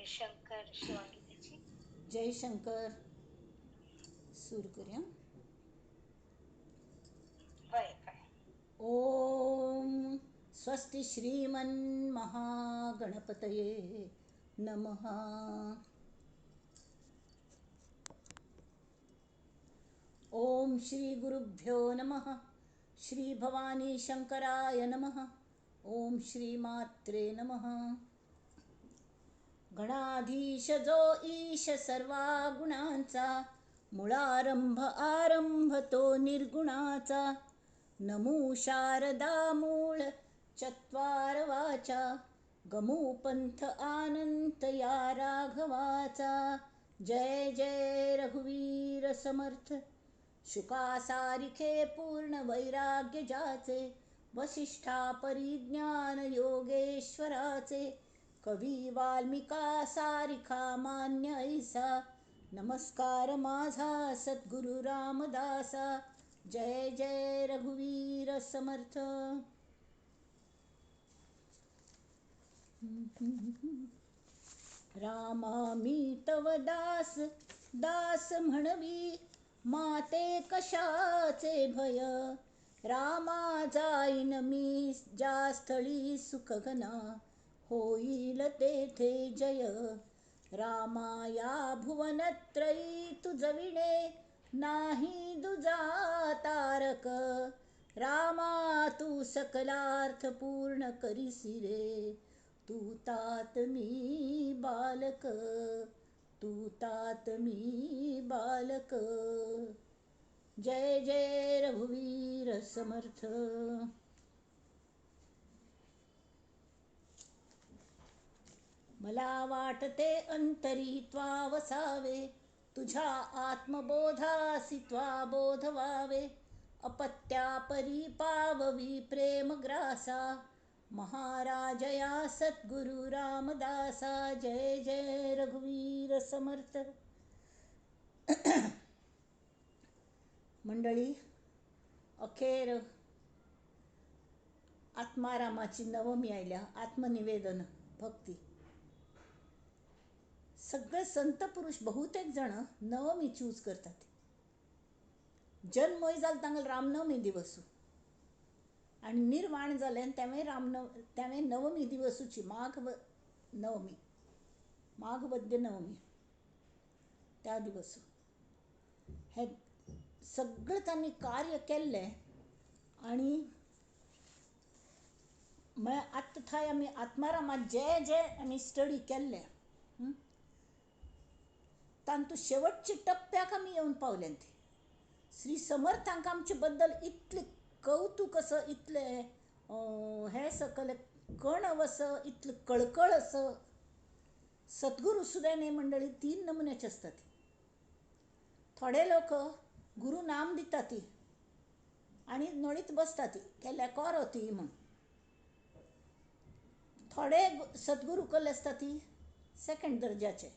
शंकर शिवांगी त्याची. जय शंकर. सुरू करूया. होय होय. ओम स्वस्ति श्रीमन्महागणपतये नमः. ओम श्री गुरुभ्यो नमः. श्री भवानी शंकराय नमः. ओम श्री मात्रे नमः. गणाधीश जो ईश सर्वा गुणांचा, मुळारंभ आरंभ तो निर्गुणाचा. नमो शारदा मूळ चत्वार वाचा, गमू पंथ आनंत या राघवाचा. जय जय रघुवीर समर्थ. शुकासारिखे पूर्ण वैराग्य जाचे, वसिष्ठा परिज्ञान योगेश्वराचे. कवी वाल्मिका सारिखा मान्य ऐसा, नमस्कार माझा सद्गुरु रामदासा. जय जय रघुवीर समर्थ. रामा मी तव दास दास म्हणवी, माते कशाचे भय. रामा जाईन मी ज्या स्थळी सुखघना, होईल तेथे जय. रामा या भुवनत्रयी तुझविणे, नाही दुजा तारक. रामा तू सकलार्थ पूर्ण करीसी रे, तू तात मी बालक. तू तात मी बालक. जय जय रघुवीर समर्थ. मला वाटते अंतरी त्वा वसावे, तुझ्या आत्मबोधासी त्वा बोध व्हावे. अपत्या परी पाववी प्रेम ग्रासा, महाराजया सद्गुरु रामदासा. जय जय रघुवीर समर्थ. मंडळी, अखेर आत्मारामाची नवमी आयल्या. आत्मनिवेदन भक्ती. सगळे संत पुरुष बहुतेक जण नवमी चूज करतात. जन्मय जाल तांगल रामनवमी दिवस आणि निर्वाण जाले त्यावे नवमी दिवसूची माघ नवमी, माघ वद्य नवमी त्या दिवस हे सगळं त्यांनी कार्य केले. आणि मग आत्ता थाय आम्ही आत्मारामात जे जे आम्ही स्टडी केले, तांतू शेवटचे टप्प्याक आम्ही येऊन पावले. ते श्री समर्थांक आमचे बद्दल इतले कौतुक असं, इतले हे सकल कण असं, इतलं कळकळ असं. सद्गुरू सुद्धा नाही मंडळी 3 नमुन्याचे असतात. थोडे लोक गुरु नाम दितात आणि नोळीत बसतात केल्या कर होती म्हणून. थोडे सद्गुरू कल असतात सेकंड दर्जाचे,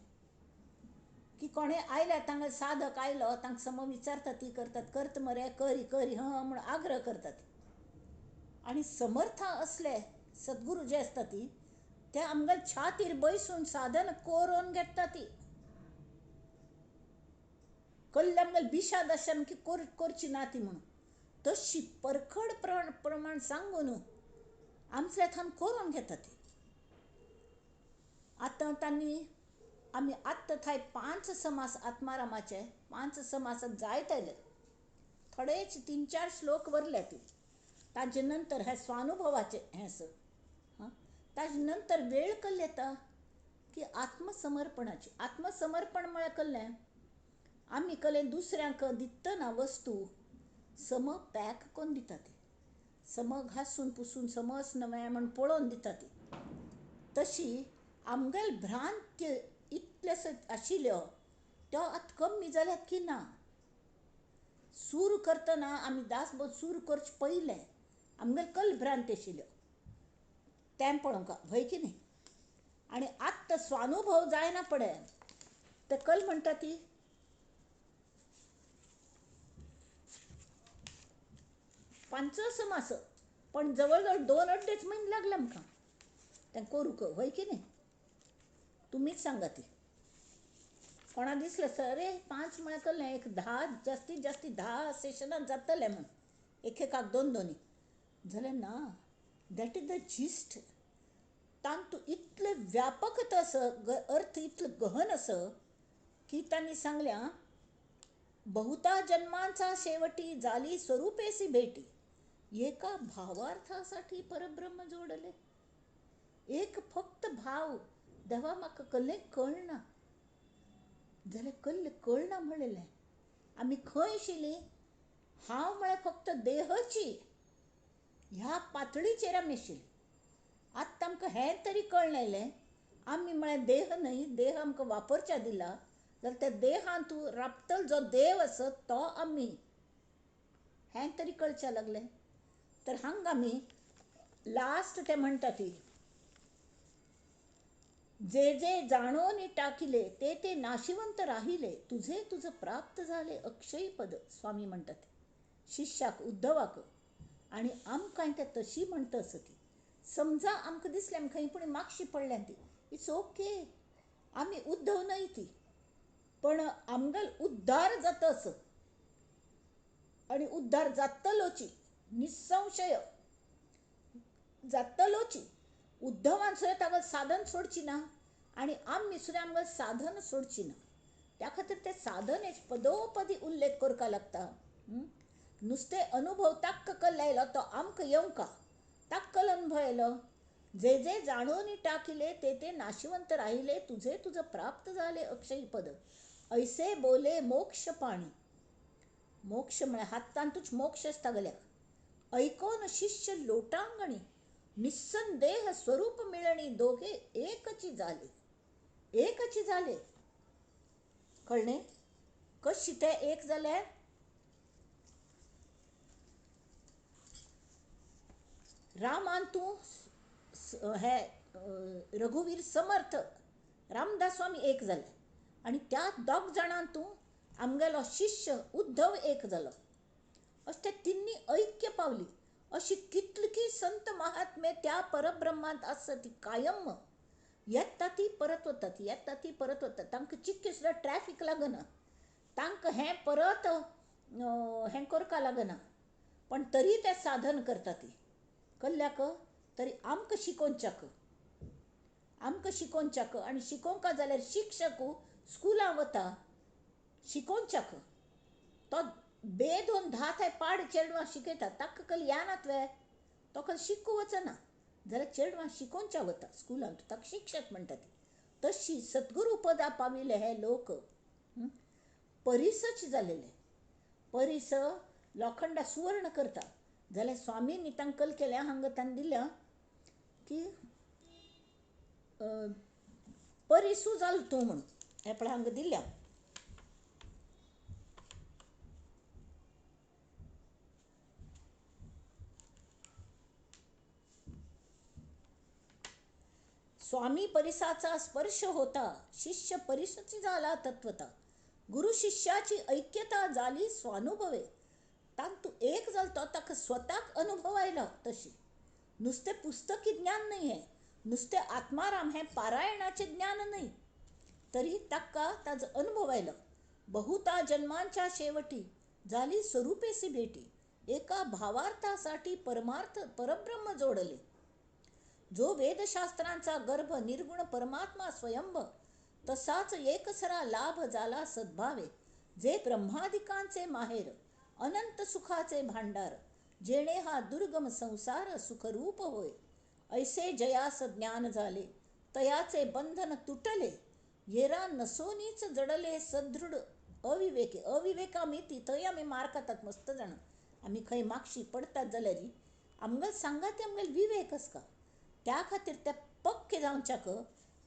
की कोणे आयल्या तांगा साधक आयलो तांक सम विचारतात ती करतात, करत मरे करी करी हं म्हणून आग्रह करतात. आणि समर्थ असले सद्गुरू जे असतात ते आमगल छातीर बैसून साधन कोरून घेतात. कल्ले आमगल बिशा दर्शन की करची नाती म्हणून तशी परखड प्रमाण सांगून आमचे थान कोरून घेतात. आता त्यांनी आम्ही आत्ता थाय 5 समास आत्मारामाचे 5 समासात जायत आले. थोडेच 3-4 श्लोक वरले ती. ताजे नंतर हे स्वानुभवाचे हे ताजे नंतर वेळ कल येता की आत्मसमर्पणाची. आत्मसमर्पण म्हळ्यार कल्ले आम्ही कले दुसऱ्यांक दितना वस्तू सम पॅक करून दितात, सम घासून पुसून समस नवे म्हणून पळोवन दितात. तशी आमगेल भ्रांत इतलेस आशिल्ल्यो त्यो आतां कमी जाल्यात की ना. सूर करतना आम्ही दासबोध सूर करचे पयले आमगेल कल भ्रांत आशिल्ल्यो तें पळोवंक भंय की न्ही. आणि आत्ता स्वानुभव जायना पडे ते कल म्हणटा ती 5 समास पण जवळजवळ 2 अड्डेच महिने लागले आमकां तें करूंक, होय की न्ही. तुम्हीच सांगा ती. कोणा दिसलं सर रे 5 म्हळ्या कळलें, एक 10 जास्तीत जास्त 10 सेशनां जातले म्हण, एकेकाक 2 जाल्यार ना. That is the gist. तांतू इतलें व्यापक असं अर्थ इतलं गहन असं की त्यांनी सांगल्या, बहुता जन्मांचा शेवटी झाली स्वरूपेसी भेटी, एका भावार्थासाठी परब्रह्म जोडले. एक फक्त भाव देवा म्हाका कल्लें कळना जाल्यार कळना म्हणलें. आमी खंय आशिल्लीं? हांव म्हळ्यार फक्त देहची ह्या पातळीचेर आमी आशिल्लीं. आत्तां आमकां हें तरी कळलेलें, आमी म्हळ्यार देह न्हय, देह आमकां वापरच्या दिला, जाल्यार त्या देहांत राबतलो जो देव आसत तो आमी, हें तरी कळचें लागलें. तर हांगा आमी लास्ट ते म्हणटा ती, जे जे जाणोनी टाकिले ते ते नाशिवंत राहिले, तुझे तुझं प्राप्त झाले अक्षयी पद. स्वामी म्हणतात शिष्याक, उद्धवाक. आणि आमकां ते तशी म्हणटा असं ती. समजा आमकां दिसलें आमी खंय पूण मागशी पडल्यान ती, इट्स ओके, आमी उद्धव न्हय ती, पण आमगेल उद्धार जाता असं. आणि उद्धार जातलोची, निसंशय जातलोची. उद्धवान सुद्दां ताका साधन सोडची ना, आणि आमी सुद्दां आमगें साधन सोडची ना. त्या खातीर ते साधनेच पदोपदी उल्लेख करका लागता. नुस्तें अनुभव ताक्क कल्लो आयलो तो आमकां येवंका, ताक्कल अनुभव आयलो. जे जे जाणून टाकिले ते ते नाशिवंत राहिले, तुझे तुझं प्राप्त झाले अक्षयी पद. ऐसे बोले मोक्ष पाणी. मोक्ष म्हळ्यार हातांतूच मोक्ष असता गल्याक. ऐकोन शिष्य लोटांगणी, निस्संदेह स्वरूप मिळणी, दोघे एकची झाले. एकची झाले. कळ्ळें? कशी ते एक जाले? रामांतू हे रघुवीर समर्थ रामदास स्वामी एक जाले, आणि त्या 2 जाणांतू आमगेलो शिष्य उद्धव एक जालो. अशें ते तिन्नी ऐक्य पावली. अशी कितलीकी संत महात्मे त्या परब्रह्मांत आसा ती कायम येता ती परत वतात, येता ती परत वतात. तांकां चिक्की सुद्दां ट्रॅफिक लागना, तांकां हें परत हें करका लागना, पण तरी ते साधन करता ती. कल्ल्याक तरी आमकां शिकोवच्याक, आमकां शिकोवच्याक. आनी शिकोवंका जाल्यार शिक्षकू स्कुलां वता शिकोवच्याक. तो बेदोन 10 ते पाड चेडवां शिकयता, ताका कल यानात वे, तो कल शिकू वचना, जाल्यार चेडवां शिकोवच्या वता स्कुलांत, ताका शिक्षक म्हणटा ती. तशी सद्गुरू पदा पाविले हे लोक परिसच जालेले. परिस लोखंडा सुवर्ण करता, जाल्यार स्वामींनी तांकां कल केल्या, हांगा तांणी दिल्या की परिसू जाल तूं म्हणून. हे पळय हांगा दिल्या. स्वामी परिसाचा स्पर्श होता, शिष्य परिसची झाला तत्वता. गुरु शिष्याची ऐक्यता झाली स्वानुभवे. तांतू एक जालतो ताका स्वताक अनुभव आयला. तशी नुसते पुस्तकी ज्ञान नाही आहे, नुसते आत्माराम हे पारायणाचे ज्ञान नाही, तरी ताका ताजो अनुभव आयलो. बहुता जन्मांच्या शेवटी झाली स्वरूपेसी भेटी, एका भावार्थासाठी परमार्थ परब्रह्म जोडले. जो वेदशास्त्रांचा गर्भ निर्गुण परमात्मा स्वयंभ, तसाच एकसरा लाभ झाला सद्भावे. जे ब्रह्मादिकांचे माहेर, अनंत सुखाचे भांडार, जेणे हा दुर्गम संसार सुखरूप होय. ऐसे जयास ज्ञान झाले, तयाचे बंधन तुटले. येरा नसोनीच जडले सदृढ अविवेके. अविवेक आमी ती थंय आमी मार खातात मस्त जाण. आमी खंय मागशी पडतात जाल्यार आमगेल सांगा ते आमगेल विवेक आसता. त्या खातीर ते पक्के जावच्याक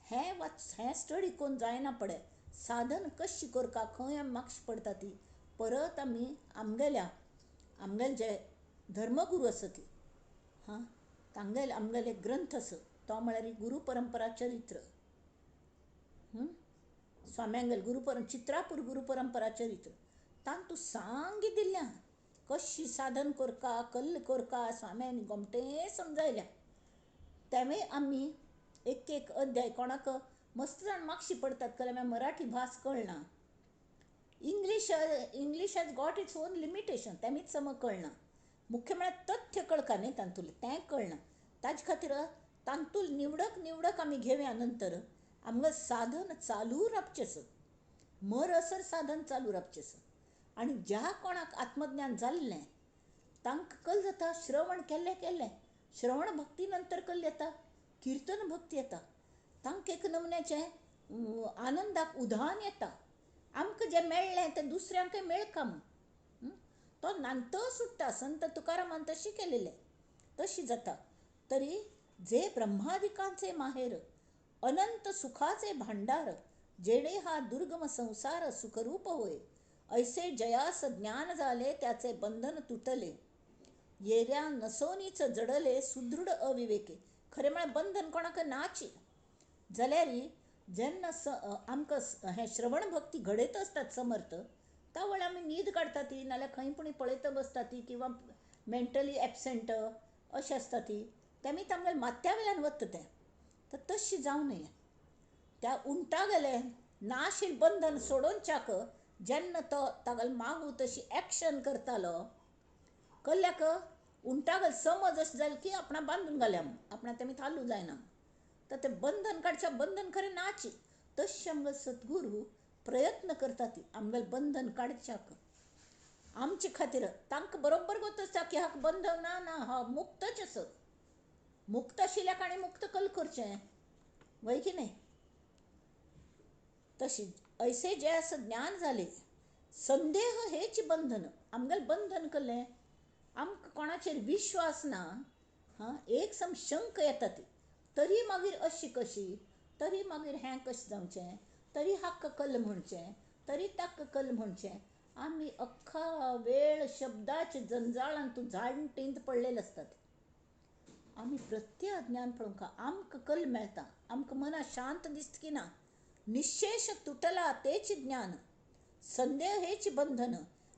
हें स्टडी करून जायना पडे. साधन कशी करता, खंय आमी मागशी पडटा ती परत आमी आमगेले जे धर्मगुरू आसा ती आमगेले ग्रंथ आसा तो म्हळ्यार गुरू परंपरा चरित्र. स्वाम्यांगेल चित्रापूर गुरू परंपरा चरित्र तांतू सांगी दिल्या कशी साधन करता, कल्ल करता. स्वाम्यांनी गोमटें समजायल्या. तेवे आमी एक एक अध्याय कोणाक मस्त जाण मागशी पडतात कल्या मराठी भास कळना. English has got its own limitation, तेमीच सम कळना. मुख्य म्हळ्यार तथ्य कळका न्ही तांतूल, तें कळना. ताजे खातीर तांतूल निवडक आमी घेवया नंतर आमकां साधन चालू रावचें. मरसर साधन चालू रावचें. आनी ज्या कोणाक आत्मज्ञान जाल्लें तांकां कल जाता श्रवण केल्लें श्रवण भक्ती नंतर कल येता, किर्तन भक्ती येता. तांकां एक नमुन्याचें आनंदाक उधाण येता. आमकां जें मेळ्ळें तें दुसऱ्यांकय मेळका म्हूण. तो नांत सुट्टा. संत तुकारामान तशी केलेलें, तशी जाता. तरी जे ब्रह्मादिकांचे माहेर, अनंत सुखाचे भांडार, जेणे हा दुर्गम संसार सुखरूप होय, ऐसे जयास ज्ञान झाले त्याचे बंधन तुटले, येऱ्या नसोनीच जडले सुदृढ अविवेके. खरें म्हळ्यार बंधन कोणाक नाची. जाल्यार जेन्ना आमकां हें श्रवण भक्ती घडयत आसतात समर्थ, त्या वेळार आमी न्हीद काडटा ती, नाल्यार खंय पुणी पळयत बसता ती, किंवा मेंटली एबसेंट अशी आसता ती, तेमी तांगेले माथ्या वयल्यान वता तें. तर तशी जावं नये. त्या उंटा गेले नाशील बंधन सोडोवच्याक जेन्ना तो तागेले मागू तशी एक्शन करतालो, कल्ल्याक उंटागल समज अशें जालें की आपणा बांदून घाल्या म्हूण, आपणा तेमी हालूं जायना. तर ते बंधन काडचें, बंधन खरें नाची. तशें आमगे सद्गुरू प्रयत्न करता ती आमगेलें बंधन काडच्याक. आमचे खातीर तांकां बरोबर गोत आसता की हाका बंधन ना, हा मुक्तच आसा. मुक्त आशिल्ल्याक आनी मुक्त कल करचें, वय की न्ही. तशी ऐसे जयास ज्ञान झाले, संदेह हेच बंधन. आमगेलें बंधन कल्लें, आमकां कोणाचेर विश्वास ना. एक सम शंक येता ती. तरी मागीर अशी कशी, तरी मागीर हें कशें जावचें, तरी हाका कल म्हणचें, तरी ताका कल म्हणचें. आमी अख्खा वेळ शब्दाच्या जंजाळांतून जाणटींत पडलेले आसतात. आमी प्रत्येक अज्ञान पळोवंक आमकां कल मेळटा, आमकां मना शांत दिसता की ना. निशेश तुटला तेच ज्ञान, संदेह हेच बंधन,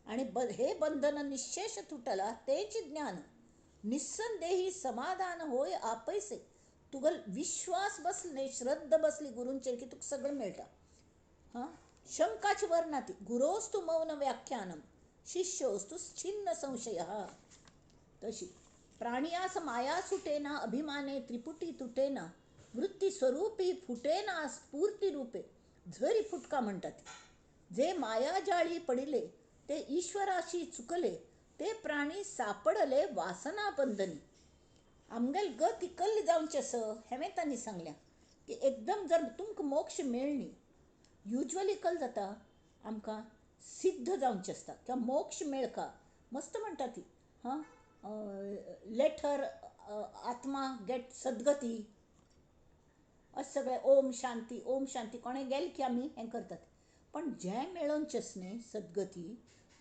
आणि हे बंधन निशेष तुटला तेच ज्ञान. निस्संदेही समाधान होय आपैसे. तुगल विश्वास बसले, श्रद्धा बसली गुरूंचेर की तुका सगळं मेळटा. शंकाची वर्णा ती. गुरोस्तु मौन व्याख्यानम, शिष्योस्तु छिन्न संशय. तशी प्राणियास माया सुटेना, अभिमाने त्रिपुटी तुटेना, वृत्ती स्वरूपी फुटेना स्फूर्ती रूपे. झरी फुटका म्हणतात. जे माया जाळी पडिले ते ईश्वराशी चुकले, ते प्राणी सापडले वासना बंधनी. आमगेल गती कल्ली जावचें स हें तांणी सांगल्या की एकदम जर तुमकां मोक्ष मेळ्ळी, युजली कल जाता आमकां सिद्ध जावचें आसता किंवा मोक्ष मेळका. मस्त म्हणटा ती, लेट हर आत्मा गेट सद्गती. अशें सगळें ओम शांती ओम शांती कोणें गेलें की आमी हें करतात. पण जें मेळोवचेंच न्ही सद्गती,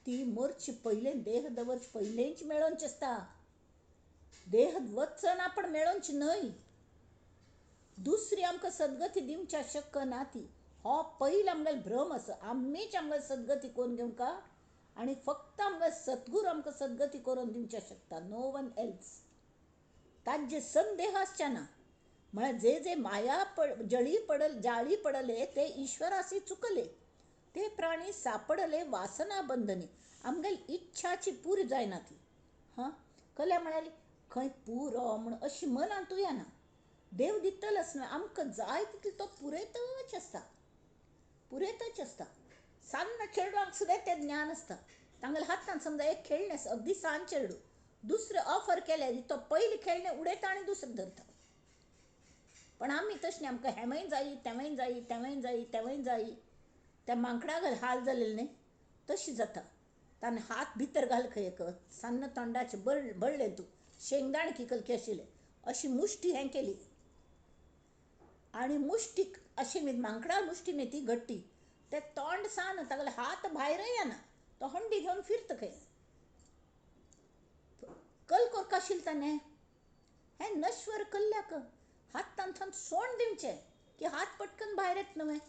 ती मरचे पयलें, देह दवरचे पयलेंच मेळोवचें आसता. देह वचना पण मेळोवची न्हय. दुसरी आमकां सद्गती दिवच्या शक्य ना ती. हो पयलो आमगेलो भ्रम आसा. आमीच आमगेली सद्गती करून घेवंका, आनी फक्त आमगे सद्गुरू आमकां सद्गती करून दिवचें शकता, नो वन एल्स. ताजे संदेह आसचे ना. म्हळ्यार जे माया जाळी पडले ते ईश्वराशी चुकले, ते प्राणी सापडले वासना बंधनी. आमगेली इच्छाची पुरी जायना ती. कल्या म्हणाली खंय पुरो म्हण अशी मनांतू येना. देव दितलोच न्हय, आमकां जाय तितलो तो पुरयतच आसता, पुरयतच आसता. सान्न चेडवांक सुद्दां तें ज्ञान आसता. तांगेल्या हातान समजा एक खेळणें आसा, अगदी सान चेडूं, दुसरें ऑफर केल्यार तो पयलीं खेळणें उडयता आनी दुसरें धरता. पण आमी तशें न्ही, आमकां हेंवय जायी, तेंवय जायी, तेंवय जायी, तेंवय जायी. त्या मांकडागल हाल जालेले न्ही, तशी जाता. ताणें हात भितर घाल खंय एक सान्न तोंडाचें बळ्ळें तूं शेंगदाण किकलकी आशिल्लें, अशी मुष्टी हें केली आनी मुष्टीक अशी न्ही, मांकडा मुष्टी न्ही ती घट्टी, तें तोंड सान तागेले हात भायर येना, तो हंडी घेवन फिरता खंय. कल करता आशिल्लें ताणें हें नश्वर कल्ल्याक हातांतल्यान सोंड दिवचें की हात पटकन भायर येता न्हय.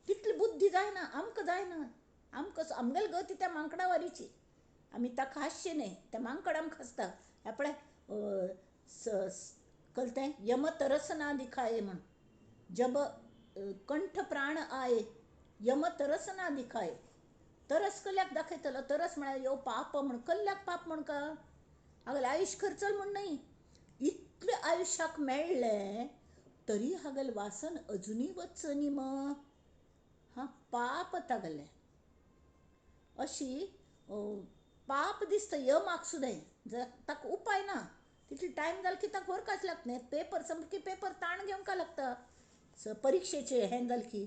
तितली बुद्धी जायना, आमकां जायना. आमगेली गती त्या मांकडा वारीची. आमी ताका हासचे न्ही, तें मांकड आमकां हासता. हें पळय कल तें यम तरस ना दिखाये म्हण. जब कंठ प्राण आये यम तरस ना दिखाय. तरस कल्याक दाखयतलो. तरस म्हळ्यार यो पाप म्हण. कल्ल्याक पाप म्हण का? हागल आयुश्य खर्चल म्हण न्हय. इतले आयुश्याक मेळ्ळें तरी हागल वासन अजुनी वच्च न्ही मग. हां, पाप तागल्लें. अशी पाप दिसता यमाक सुद्दां. जर ताका उपाय ना, तितली टायम जालो की ताका व्हरकाच लागता न्ही. पेपर संपलो की पेपर ताण घेवंक लागता. परीक्षेचे हें जालें की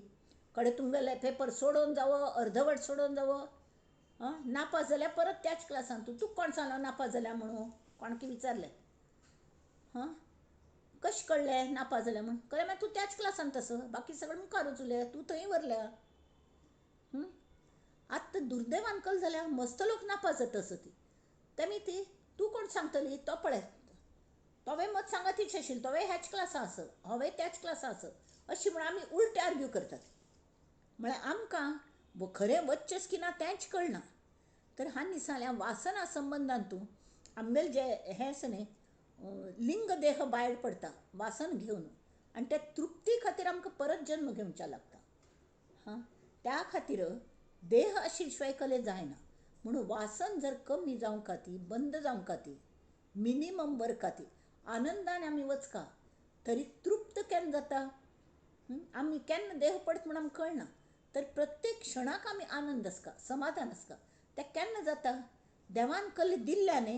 कडे तुमगेले पेपर सोडोवन जावो, अर्धवट सोडोवन जावो. नापास जाल्यार परत त्याच क्लासान तूं कोण सांगलो नापास जाल्या म्हणून? कोणकी विचारलें. कशें कळलें नापास जाल्या म्हणून? कळ्ळें मागीर तूं त्याच क्लासान तसो. बाकी सगळें मुखारूच उरले. तूं थंय व्हरल्या. आतां दुर्दैवान कळ्ळें जाल्यार मस्त लोक नापास जाता आसत. तेमी ती तूं कोण सांगतली तो पळय. तोवे मत सांगातीच आशिल्लो. तोवे ह्याच क्लासा आसत, हांवें त्याच क्लासा आसत अशी म्हूण आमी उलटे आर्ग्यू करतात. म्हळ्यार आमकां खरें वचचेंच की ना तेंच कळना. तर हांवें दिसाल्या वासना संबंदांतूं आमगेलें जें हें आसा न्ही, लिंग देह भायर पडटा वासन घेवन, आनी ते तृप्ती खातीर आमकां परत जन्म घेवचा लागता. त्या खातीर देह आशिल्ले शिवाय कले जायना. म्हणून वासन जर कमी जावंक खाती, बंद जावंक खाती, मिनिमम वर्क खाती आनंदान आमी वचका तरी तृप्त केन्ना जाता? आमी केन्ना देह पडता म्हूण आमकां कळना. तर प्रत्येक क्षणाक आमी आनंद आसता, समाधान आसता. तें केन्ना जाता? देवान कले दिल्ल्याने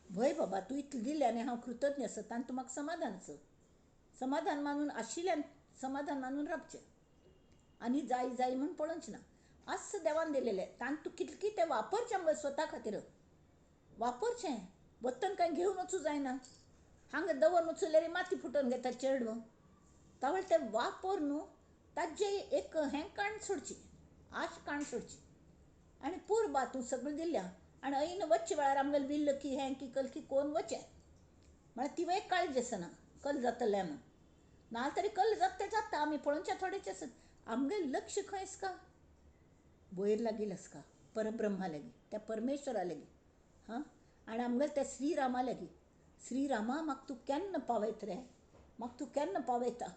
भय बाबा तूं इतलें दिल्ल्याने हांव कृतज्ञ आसा आनी तूं म्हाका समाधान आसा. समाधान मानून आशिल्ल्यान समाधान मानून रावचें आनी जाय जाय म्हूण पळोवचें ना. आस देवान दिलेलें तांत तूं कितलें कितें वापरचें मगो स्वता खातीर. वापरचें वतन कांय घेवन वचूं जायना. हांगा दवरून उचलल्यार माती फुटोवन घेता चेडूं. तावळ तें वापर न्हू ताजें एक हें काण सोडची, आश काण सोडची. आनी पूर बा तूं सगळें दिल्ल्या आनी ऐन वच्चे वेळार आमगेलें विल्ल की हें की कल की कोण वचें म्हळ्यार तिवय काळजी आसना कल जातलें म्हूण. नाजाल्यार तरी कल जाता तें जाता आमी पळोवचें थोडेंच आसत. आमगेलें लक्ष खंय आसता? वयर लागील आसता परब्रह्मा लागीं, त्या परमेश्वरा लागीं. आनी आमगेलें त्या श्रीरामा लागीं. श्रीरामा म्हाका तूं केन्ना पावयता रे? म्हाका तूं केन्ना पावयता?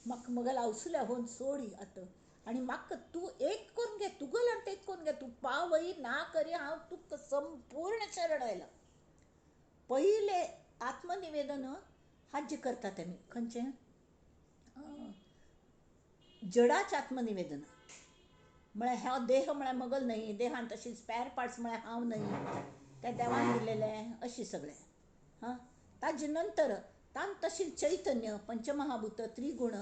म्हाका म्हगेलें अवसुल्या होवन सोड आतां. आनी म्हाका तूं एक करून घे, तुगेलें आनी एक करून घे. तूं पावय ना करी हांव तुका संपूर्ण शरण आयलां. पयलें आत्मनिवेदन हाजें करतात आमी. खंयचें? जडाचें आत्मनिवेदन. म्हळ्यार हांव देह म्हळ्यार मगल न्हय, देहान तशी स्पॅर पार्ट्स म्हळ्यार हांव न्हय, तें देवान दिलेलें अशें सगळें. ताजे नंतर तान तशीं चैतन्य, पंचमहाभूत, त्रिगुण,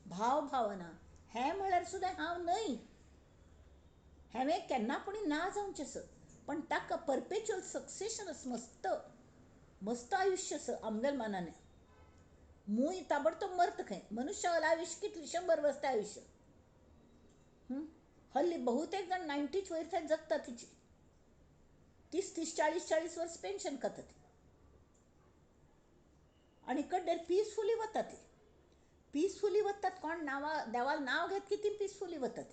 भाव भावना हें म्हळ्यार सुद्दां हांव न्हय. हांवें केन्नापुणी ना जावचें आसा. पण ताका परपेच्युअल सक्सेशन आसा. मस्त मस्त आयुश्य आसा आमगेल्या मनाने. मूय ताबडतोब मरता खंय. मनुश्यावालें आयुश्य कितलें 100 वर्स तें आयुश्य. हल्ली बहुतेक जाण 90च्या वयर थंय जगता तिची. 30-30, 40-40 वर्स पेन्शन खातात. आनी कड्डेर पीसफुली वतात ती. पीसफुली वतात कोण देवालें नांव घेत की ती पीसफुली वतात.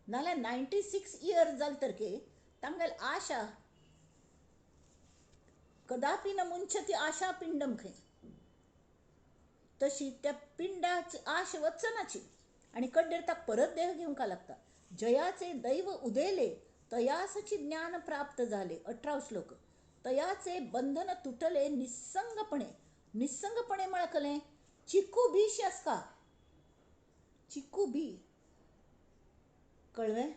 नाल्यार 96 इयर्स जाले तर की तांगेली आशा कदापि न मुंचती आशा पिंडम खंय. तशी त्या पिंडाची आश वचनाची आनी कड्डेर ताका परत देह घेवंक लागता. जयाचे दैव उदेले तयासची ज्ञान प्राप्त झाले. 18 श्लोक. तयाचे बंधन तुटले निसंगपणे. निसंगपणे म्हळ्यार कळ्ळें? चिकू बीशी आसता. चिकू बी कळ्ळें?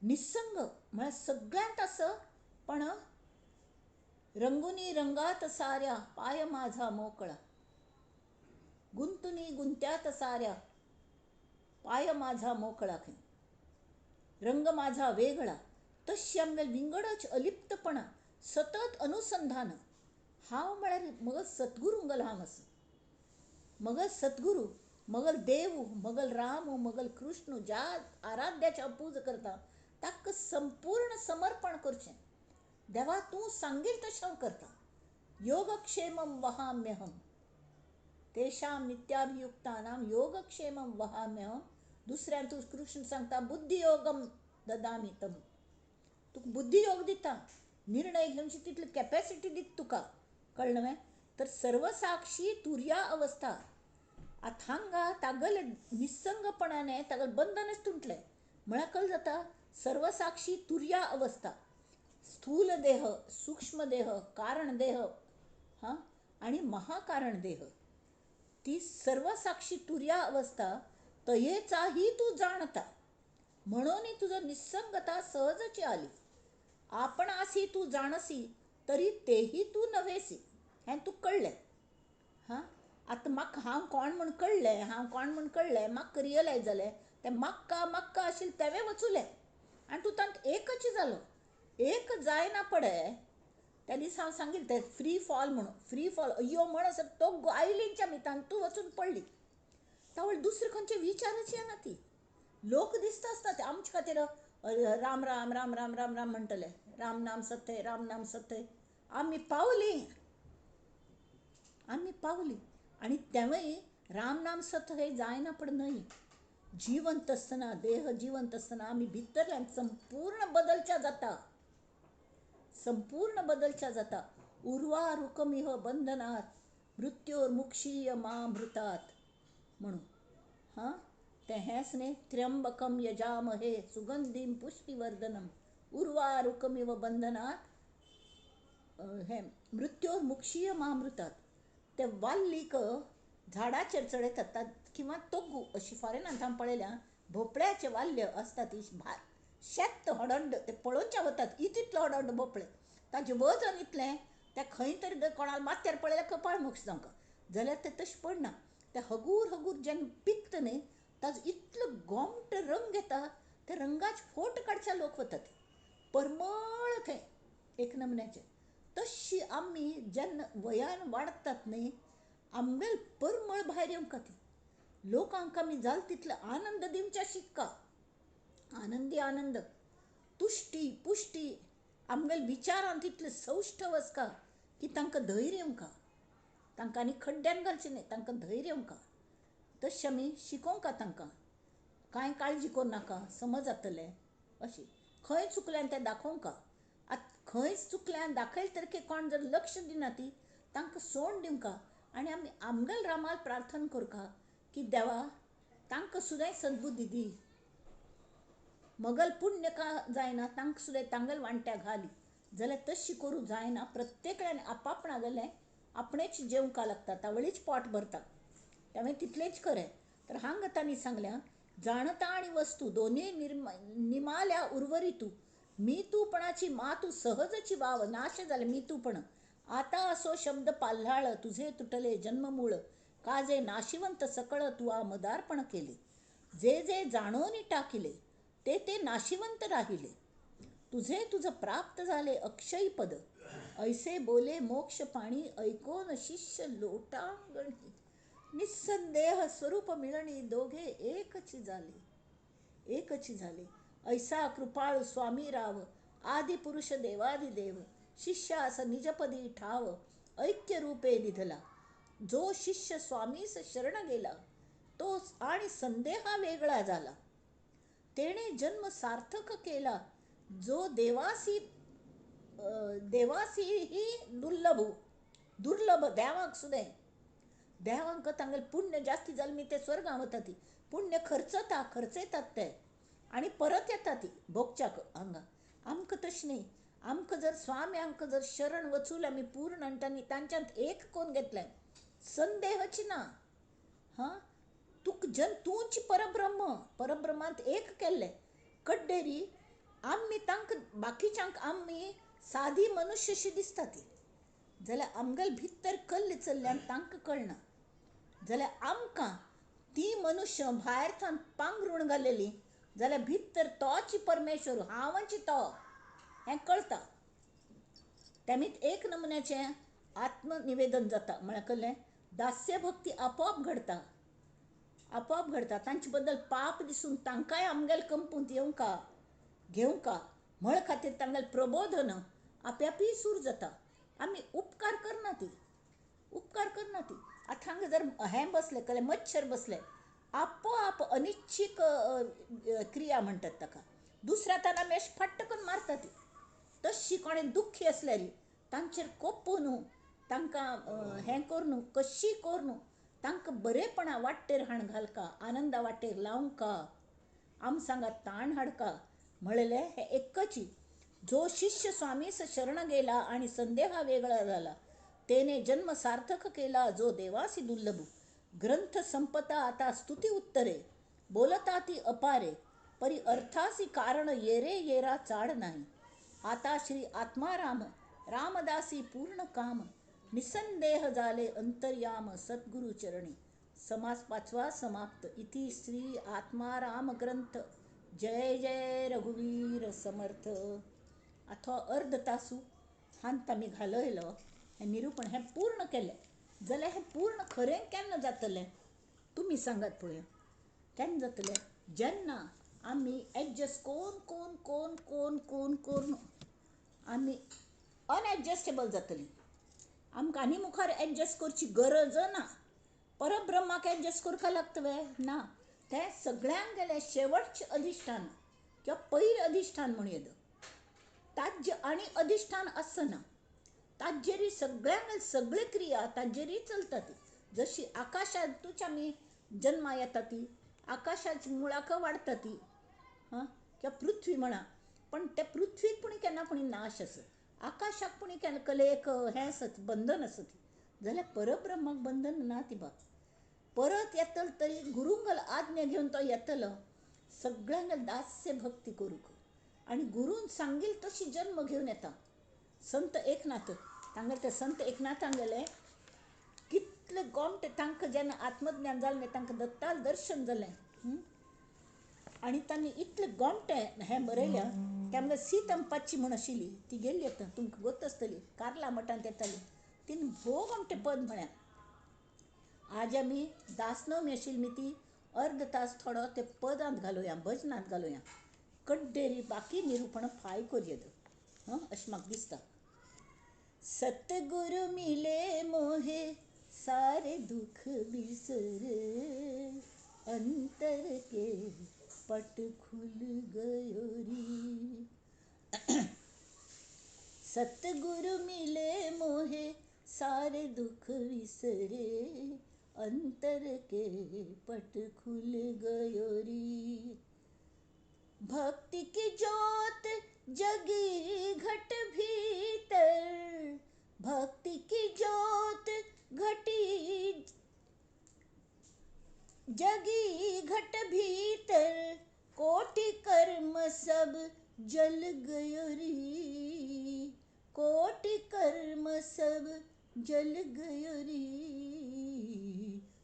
निसंग म्हळ्यार सगळ्यांत असं पण रंगुनी रंगात साऱ्या पाय माझा मोकळा. गुंतुनी गुंत्यात साऱ्या पाय माझा मोकळा खंय. रंग माझा वेगळा. तशी आमगेली विंगडच अलिप्तपणा सतत अनुसंधान. हांव म्हळ्यार मगल सद्गुरूंगल हांव आसा. मगल सद्गुरू, मगल देव, मगल राम, मगल कृष्ण ज्या आराध्याची हांव पूजा करता ताका संपूर्ण समर्पण करचें. देवा तूं सांगील तशें हांव करता. योगक्षेमं वहाम्यहम. तेषां नित्याभियुक्तानां योगक्षेमं वहाम्यहम. दुसऱ्यान तूं कृष्ण सांगता बुद्धियोगम ददामि तम. तुका बुद्धियोग दिता. निर्णय घेवची तितली कॅपॅसिटी दिता तुका. कळ्ळें न्हय? तर सर्वसाक्षी तुर्या अवस्था आत हांगा तागल निसंगपणाने तागल बंधनच तुटले. म्हळ्याकल जाता सर्वसाक्षी तुर्या अवस्था, स्थूल देह, सूक्ष्म देह, कारण देह, हां, आणि महाकारण देह, ती सर्वसाक्षी तुर्या अवस्था तयेचाही तू जाणता. म्हणून तुझं निसंगता सहजची आली. आपण असी तू जाणसी तरी तेही तू नव्हेसी हें तू कळलें. हां, आतां म्हाका हांव कोण म्हूण कळलें, हांव कोण म्हूण कळलें, म्हाका रियलायज जालें. तें म्हाका म्हाका आशिल्लें तेवें वचुलें आनी तूं तांत एकच जालो. एक जायना पडे. त्या दिसा हांव सांगिल्लें तें फ्री फॉल म्हणून. फ्री फॉल अय्यो म्हण असो तो आयलींच्या मितान तूं वचून पडली. तावळ दुसरे खंयचे विचारच येना ती. लोक दिसता आसता ते आमचे खातीर राम राम राम राम राम राम म्हणटले. राम नाम सत्य, राम नाम सत्य. आमी पावलीं, आमी पावलीं. आनी तेवंय राम नाम सत्य हें जायना पड न्हय. जिवंत आसतना, देह जिवंत आसतना आमी भितरल्यान संपूर्ण बदलच्या जाता. संपूर्ण बदलच्या जाता. उर्वारुकमिह बंधनात मृत्योर्मुक्षीय मामृतात म्हणून. हां, तें हेंच न्ही, त्र्यंबकम यजामहे सुगंधीं पुष्टिवर्धनम उर्वारुकमिव बंधनात हें मृत्योर्मुक्षीय मामृतात. ते वाल्लीक झाडाचेर चडयतात किंवा तोग्गू अशी फॉरेनांत हांव पळयल्या. भोपळ्याचे वाल्य आसता ती शेत हडंड, ते पळोवच्या वतात इतितलो हडंड भोपळे. ताजें वजन इतलें, ते खंय तरी कोणाल माथ्यार पळयल्यार कपाळ मोक्ष तांकां. जाल्यार ते तशें पडना. ते हगूर हगूर जेन्ना पिकता न्ही, ताजो इतलो गोमटो रंग येता. त्या रंगाचे फोट काडच्या लोक वतात. परमळ थंय एक नमन्याचें. तशी आमी जेन्ना वयान वाडटात न्ही, आमगेल परमळ भायर येवंका ती. लोकांक आमी जाल तितलो आनंद दिवच्या शिकता. आनंदी आनंद, तुष्टी पुष्टी, आमगेल विचारान तितले सौष्ठव आसता की तांकां धैर्य येवंका. तांकां आनी खड्ड्यान घालचें न्ही, तांकां धैर्य येवंका. तशें आमी शिकोवंका तांकां. कांय काळजी करूं नाका, समज जातलें अशी. खंय चुकलें तें दाखोवंका. आतां खंय चुकलें आनी दाखयलें तरी कोण जर लक्ष दिना ती, तांकां सोडून दिवंका. आनी आमी आमगेल रामाल प्रार्थना करता की देवा तांकां सुद्दां सद्बुद्धी दी. मगल पुण्य का जायना तांकां सुद्दां तांगेल वांट्याक घाली. जाल्यार तशी करूं जायना. प्रत्येकल्यान आपापणागेलें आपणेच जेवंका लागता, तावळीच पोट भरता. त्यामुळे तितलेच खरें. तर हांगा तांणी सांगल्या, जाणता आनी वस्तू दोनी निमाल्या उर्वरितू मी तूपणाची मातू सहजची वाव नाश जाले मी तूपण. आता असो शब्द पाल्हाळ तुझे तुटले जन्ममूळ. काजे नाशिवंत सकळ तू मदार्पण केले. जे जे जाणोनी टाकिले ते ते नाशिवंत राहिले. तुझे तुझ प्राप्त झाले अक्षय पद. ऐसे बोले मोक्ष पाणी ऐकोन शिष्य लोटांगणी. निस्संदेह स्वरूप मिळणी दोघे एकची झाले, एकची झाले. ऐसा कृपाळू स्वामी राव आदिपुरुष देवादिदेव. शिष्यास निजपदी ठाव ऐक्य रूपे निधला. जो शिष्य स्वामीस शरण गेला तो आणि संदेहा वेगळा झाला. तेने जन्म सार्थक केला जो देवासी ही दुर्लभ. दुर्लभ देवाक सुद्धा. देवांक तांगेल पुण्य जास्ती जालें मी ते स्वर्गां वता ती. पुण्य खर्चयतात ते आनी परत येता ती भोगच्याक हांगा. आमकां तशें न्ही. आमकां जर स्वाम्यांक जर शरण वचून आमी पूर्ण आनी तांणी तांच्यांत एक कोण घेतलें, संदेहच ना. हां, तूंच परब्रह्म, परब्रह्मांत एक केल्लें. कड्डेरी आमी तांकां बाकीच्यांक आमी सादी मनुष्यशी दिसता ती. जाल्यार आमगेल भितर कल्ल चल्ल्यान तांकां कळना. जाल्यार आमकां ती मनुष्य भायर पांघरूण घालेली जाल्यार भितर तोच परमेश्वर, हांवच तो हें कळटा. तेमीत एक नमुन्याचें आत्मनिवेदन जाता. म्हळ्यार कळ्ळें, दास्य भक्ती आपोआप घडटा. आपोआप घडटा. तांचे बद्दल पाप दिसून तांकांय आमगेल कंपूंत येवंका, घेवंका. म्हळ खातीर तांगेल प्रबोधन आपयापी सूर जाता. आमी उपकार करना ती, उपकार करना ती. आतां हांगा जर हें बसलें कळ्ळें, मच्छर बसले, आपोआप अनिच्छीक क्रिया म्हणटात ताका. दुसऱ्या ताना आमी अशी फट्ट करून मारता ती. तशी कोणें दुख्खी आसल्यार तांचेर कोप्पून तांकां हें करून कशी करून तांक बरेपणा वाटेर हाण घालका, आनंदा वाटेर लावंका, आम सांगा ताण हाडका म्हणले हे एकची. जो शिष्य स्वामीस शरण गेला आणि संदेहा वेगळा झाला, तेने जन्म सार्थक केला जो देवासी दुर्लभ. ग्रंथ संपता आता स्तुती उत्तरे, बोलता ती अपारे, परी अर्थासी कारण येरे येरा चाड नाही. आता श्री आत्माराम रामदासी पूर्ण काम, निसंदेह झाले अंतर्याम सद्गुरु चरणी. समास 5वा समाप्त. इति श्री आत्माराम ग्रंथ. जय जय रघुवीर समर्थ. अथवा अर्ध तासू हांत आमी घालयलो हें निरूपण हें पूर्ण केलें जाल्यार हें पूर्ण खरें केन्ना जातलें तुमी सांगात पळोवया. केन्ना जातलें जेन्ना आमी एडजस्ट कोण आमी अनएडजस्टेबल जातलीं. आमकां आनी मुखार एडजस्ट करची गरज ना. परब्रह्माक एडजस्ट करपाक लागतवे ना. तें सगळ्यांक गेलें शेवटचें अधिष्ठान किंवा पयलें अधिष्ठान म्हणूं येदो. ताज्य आनी अधिष्ठान आसना. ताजेरी सगळ्यांक सगळी क्रिया ताजेरी चलता ती. जशी आकाशांतूच आमी जन्मा येता ती, आकाशाची मुळाक वाडटा ती, किंवा पृथ्वी म्हणा. पण त्या पृथ्वीक पुणी केन्ना पुणी नाश आसा, आकाशाक पुणी केन्ना कलेक हें आसत बंधन आसत. जाल्यार परब्रह्माक बंधन ना ती बाब. परत येतलो तरी गुरूंगल आज्ञा घेवन तो येतलो सगळ्यांक दास्य भक्ती करूंक. आणि गुरून सांगील तशी जन्म घेवन येता. संत एकनाथ तांगेले ते संत एकनाथान गेले कितले गोमटे तांकां जेन्ना आत्मज्ञान जालें तांकां दत्ताल दर्शन जालें. आनी तांणी इतलें गोमटें हें बरयल्या. त्यामुळे सीतंपाची म्हण आशिल्ली ती गेल्ली आतां तुमकां गोत आसतली, कार्ला मठांत येताली. तिने भोव गोमटें पद म्हळ्या. आज आमी दासनवमी आशिल्ली न्ही ती अर्ध तास थोडो ते पदांत घालुया, भजनांत घालुया. कड्डेरी बाकी निरूपण फाय करयेद अशें म्हाका दिसता. सतगुरु मिले मोहे सारे दुख बिसरे, अंतर के पट खुल गयो री. सतगुरु मिले मोहे सारे दुख विसरे, अंतर के पट खुल गयो री. भक्ति की ज्योत जगी घट भीतर, भक्ति की ज्योत घटी जगी घट भीतर, कोटि कर्म सब जल गयो री, कोटि कर्म सब जल गयो री.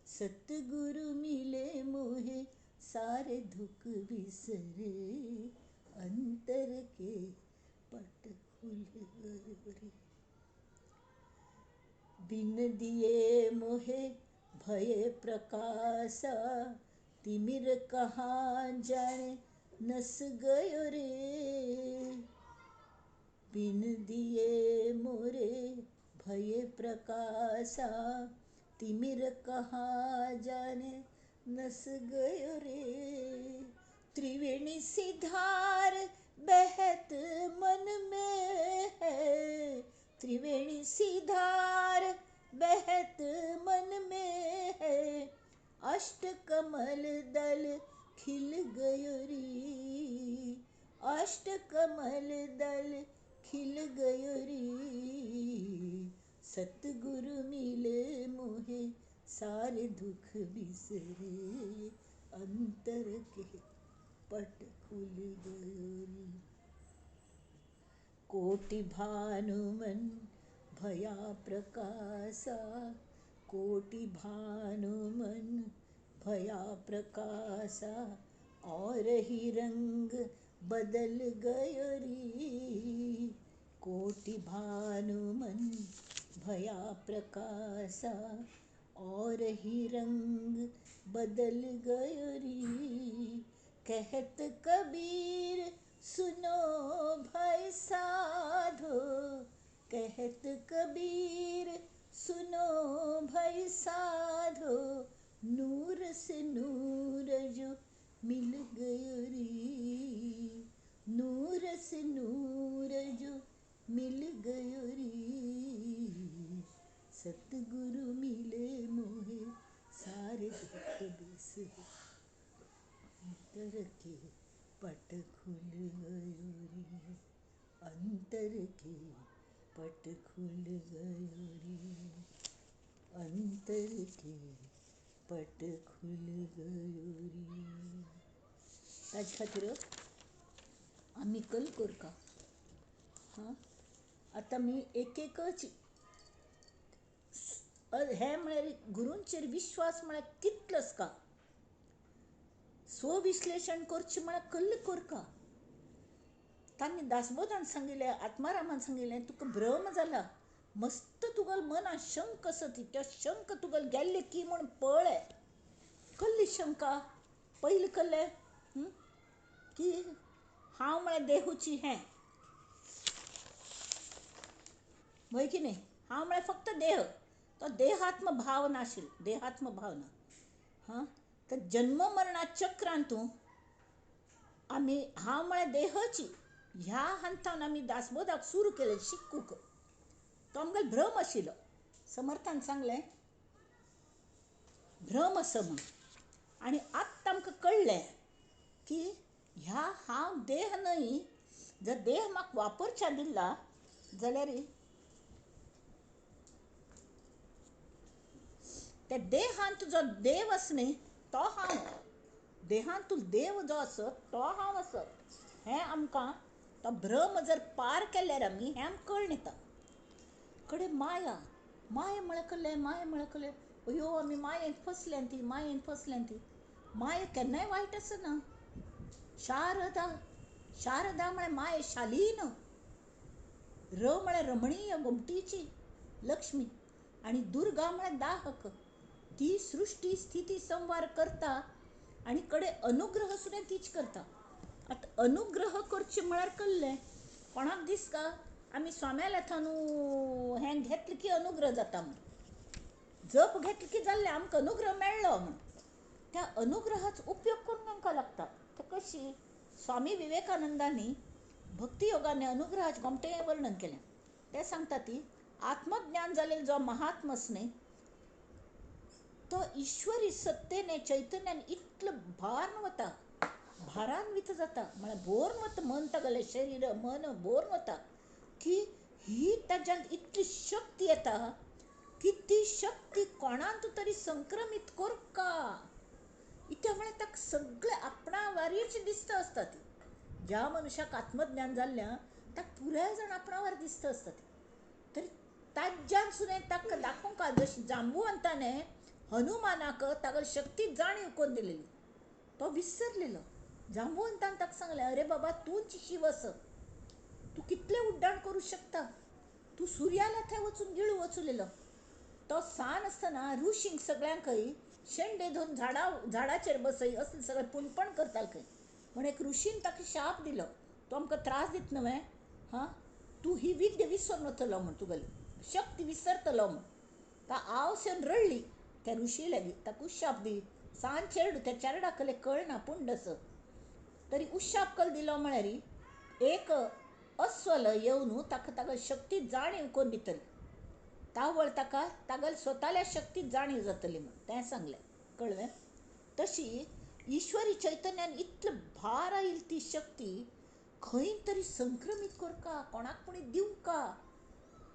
सतगुरु मिले मोहे सारे दुख बिसरे, अंतर के पट खुल गयो रे. बिन दिए मोहे भय प्रकाशा, तिमिर कहाँ जाने नस गयो रे. बिन दिए मोरे भय प्रकाशा, तिमिर कहाँ जाने नस गयो रे. त्रिवेणी सी धार बहत मन में है, त्रिवेणी सी धार बहत मन में है, अष्ट कमल दल खिल गयो री, अष्ट कमल दल खिल गयो री. सतगुरु मिले मोहे सारे दुख बिसरे, अंतर के पट खुल गयो री. कोटि भानुमन भया प्रकाशा, कोटि भानुमन भया प्रकाशा, और ही रंग बदल गयो री. कोटि भानुमन भया प्रकाशा, और ही रंग बदल गयो री. कहत कबीर सुनो भाई साधो, कहत कबीर सुनो भाई साधो, नूर से नूर जो मिल गयो री, नूर से नूर जो मिल गयो री. सतगुरु मिले मोहे सारे दुख बिसरे अंतर के पट खुल गयो रे, अंतर के पट खुल गयो रे, अंतर के पट खुल गयो रे. ताजे खातीर आमी कल करता. हां आतां मी एक एकच हे म्हळ्यार गुरूंचेर विश्वास म्हळ्यार कितलोच का स्वविश्लेषण करचें म्हळ्यार कल्ल करता. तांणी दासबोधान सांगिल्लें, आत्मारामान सांगिल्लें, तुका भ्रम जाला, मस्त तुगेल मनां शंक आसत, त्यो शंक तुगेल गेल्ले की म्हूण पळय. कसली शंका? पयलीं कहलें की हांव म्हळ्यार देहूची हें, वय की न्ही. हांव म्हळ्यार फक्त देह, तो देहात्म भाव नाशिल्लो, देहात्म भाव ना. हां तर जन्म मरणाच्या चक्रांतूं आमी हांव म्हळ्यार देहची ह्या हंतान आमी दासबोधाक सुरू केलें शिकूंक. तो आमगेलो भ्रम आशिल्लो. समर्थान सांगलें भ्रम सम. आनी आत्तां आमकां कळ्ळें की ह्या हांव देह न्हय. जर देह म्हाका वापरच्या दिला जाल्यार त्या देहांत जो देव आसा न्ही तो हांव. देहांतून देव जो आसत तो हांव आसत. हें आमकां तो भ्रम जर पार केल्यार आमी हें आमकां कळून येता. कडेन माया, माया म्हळ्यार कहलें, माया म्हळ्यार कहलें अयो आमी मायेंत फसल्यांत ती, मायेंत फसल्यांत ती. माया केन्नाय वायट आसना. शारदा, शारदा म्हळ्यार माय शालीन. र म्हळ्यार रमणीय, घुमटीची लक्ष्मी. आनी दुर्गा म्हळ्यार दाहक. ती सृष्टी स्थिती संवार करता आनी कडेन अनुग्रह सुद्दां तीच करता. आतां अनुग्रह करचें म्हळ्यार कहलें कोणाक दिसता आमी स्वाम्याल्या थानू हें घेतलें की अनुग्रह जाता म्हूण. जप घेतलें की जाल्लें आमकां अनुग्रह मेळ्ळो म्हूण. त्या अनुग्रहाचो उपयोग करूंक आमकां लागता. ते कशी? स्वामी विवेकानंदांनी भक्ती योगाने अनुग्रहाचें घोमटें वर्णन केलें. ते सांगता ती आत्मज्ञान जालेलो जो महात्मा आसा न्ही तो ईश्वरी सत्तेने चैतन्यान इतलो भारान वता, भारान्वित जाता म्हळ्यार भोरून वता. मन तागेलें शरीर मन भोरून वता की ही ताज्यांत इतली शक्ती येता की ती शक्ती कोणांत तरी संक्रमीत करूं का. इतल्या म्हळ्यार ताका सगळें आपणा वारीच दिसता आसता ती. ज्या मनशाक आत्मज्ञान जाल्ल्या ताका पुराय जाण आपणा वार दिसता आसता ती. तरी ताज्यान सुद्दां ताका दाखोवंक जशी जांबुवंताने हनुमानाक तागेली शक्ती जाणीव करून दिलेली. तो विसरलेलो. जांबुवंतान ताका सांगलें अरे बाबा तूंच शिव आस. तूं कितलें उड्डाण करूं शकता. तूं सुर्याल्या थंय वचून गिळू वचुलेलो. तो सान आसतना ऋषींक सगळ्यांकय शेंडे धरून झाडाचेर बसय असलें सगळें पुणपण करताले खंय. म्हण एक ऋषीन ताका शाप दिलो तूं आमकां त्रास दिता न्हय. हां तूं ही विद्या विसरून वतलो म्हूण, तुगेली शक्ती विसरतलो म्हूण. ता आवसेन रडली त्या ऋषी लागीं ताका उशाप दी. सान चेडू त्या चेडा कले कळना पुंडस. तरी उशाप कल दिलो म्हळ्यार एक अस्वल येवन ताका तागेली शक्ती जाणीव करून दितली. तावळ ताका तागेली स्वताल्या शक्ती जाणीव जातली म्हूण तें सांगलें. कळ्ळें? तशी ईश्वरी चैतन्यान इतलो भार आयिल्ली ती शक्ती खंय तरी संक्रमीत करका, कोणाक पुणी दिवका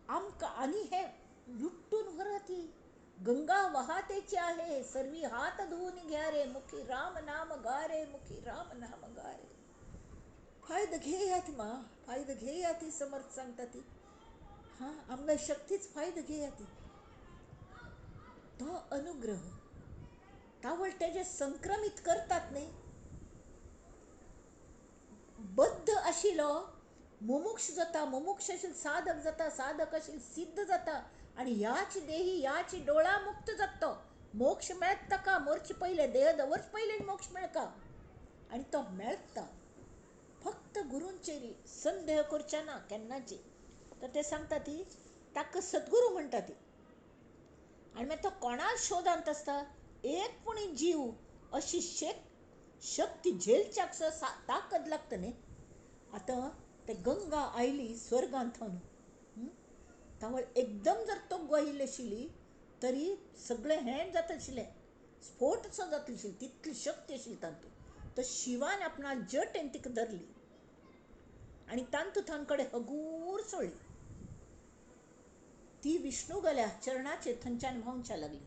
आमकां. आनी हें लुट्टून व्हरा ती. गंगा वाहतेची आहे सर्वी हात धुवून घ्या रे, मुखी राम नाम गा रे, मुखी राम नाम गा रे. फायदा घेया ती मा, फायदा घेया ती. समर्थ सांगता ती हां आमगे शक्तीच फायदा घेया ती. तो अनुग्रह तावळ तेजे संक्रमित करतात न्ही. बद्ध आशिल्लो मुमुक्ष जाता, मुमुक्ष आशिल्लो साधक जाता, साधक आशिल्लो सिद्ध जाता आनी ह्याच देही ह्याच डोळा मुक्त जाता. मोक्ष मेळटा ताका मरचे पयलें, देह दवरचे पयलें मोक्ष मेळटा आनी तो मेळटा. फक्त गुरूंचेर संदेह करचे ना केन्नाची. तर ते सांगता ती ताका सद्गुरू म्हणटा ती. आनी मागीर तो कोणा शोधांत आसता एक पुणी जीव अशी शक्ती झेलच्याक ताकद लागता न्ही. आतां ते गंगा आयली स्वर्गांत तावळ एकदम जर तोग्ग आयिल्ली आशिल्ली तरी सगळें हें जाता आशिल्लें स्फोटसो जातली तितली शक्ती आशिल्ली तांतू. तर शिवान आपणा जटेन तिका धरली आनी तांतू तांकडे हगूर सोडली. ती विष्णू गल्या चरणाचेर थंयच्यान व्हांवच्या लागली.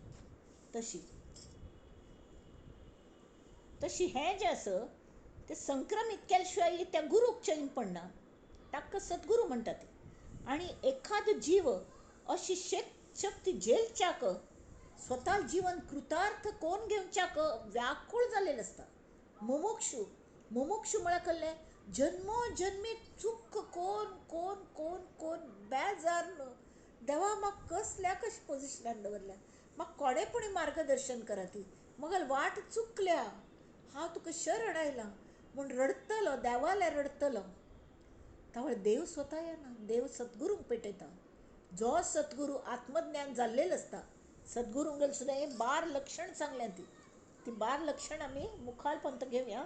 तशी तशी हें जें आसा तें संक्रमीत केल्या शिवाय त्या गुरूक चैन पडना. ताका सद्गुरू म्हणटा ते. आनी एखादो जीव अशी शक्ती झेलच्याक स्वता जीवन कृतार्थ कोण घेवच्याक व्याकुळ जालेलो आसता. मुमुक्षू मुमुक्षू म्हळ्यार कसलें जन्मोजन्मी चूक कोण कोण कोण कोण बेजार देवा म्हाका कसल्या कशा पोजिशनार दवरल्या, म्हाका कोणेपणी मार्गदर्शन करा. ती म्हाका वाट चुकल्या, हांव तुका शरण आयलां म्हूण रडतलो, देवाले रडतलो. तावळ देव स्वता येना, देव सद्गुरूक पेटयता. जो सद्गुरू आत्मज्ञान जाल्लेलो आसता. सद्गुरूंगेल सुद्दां हे 12 लक्षण सांगल्या. ती 12 लक्षण आमी मुखार पंत घेवया.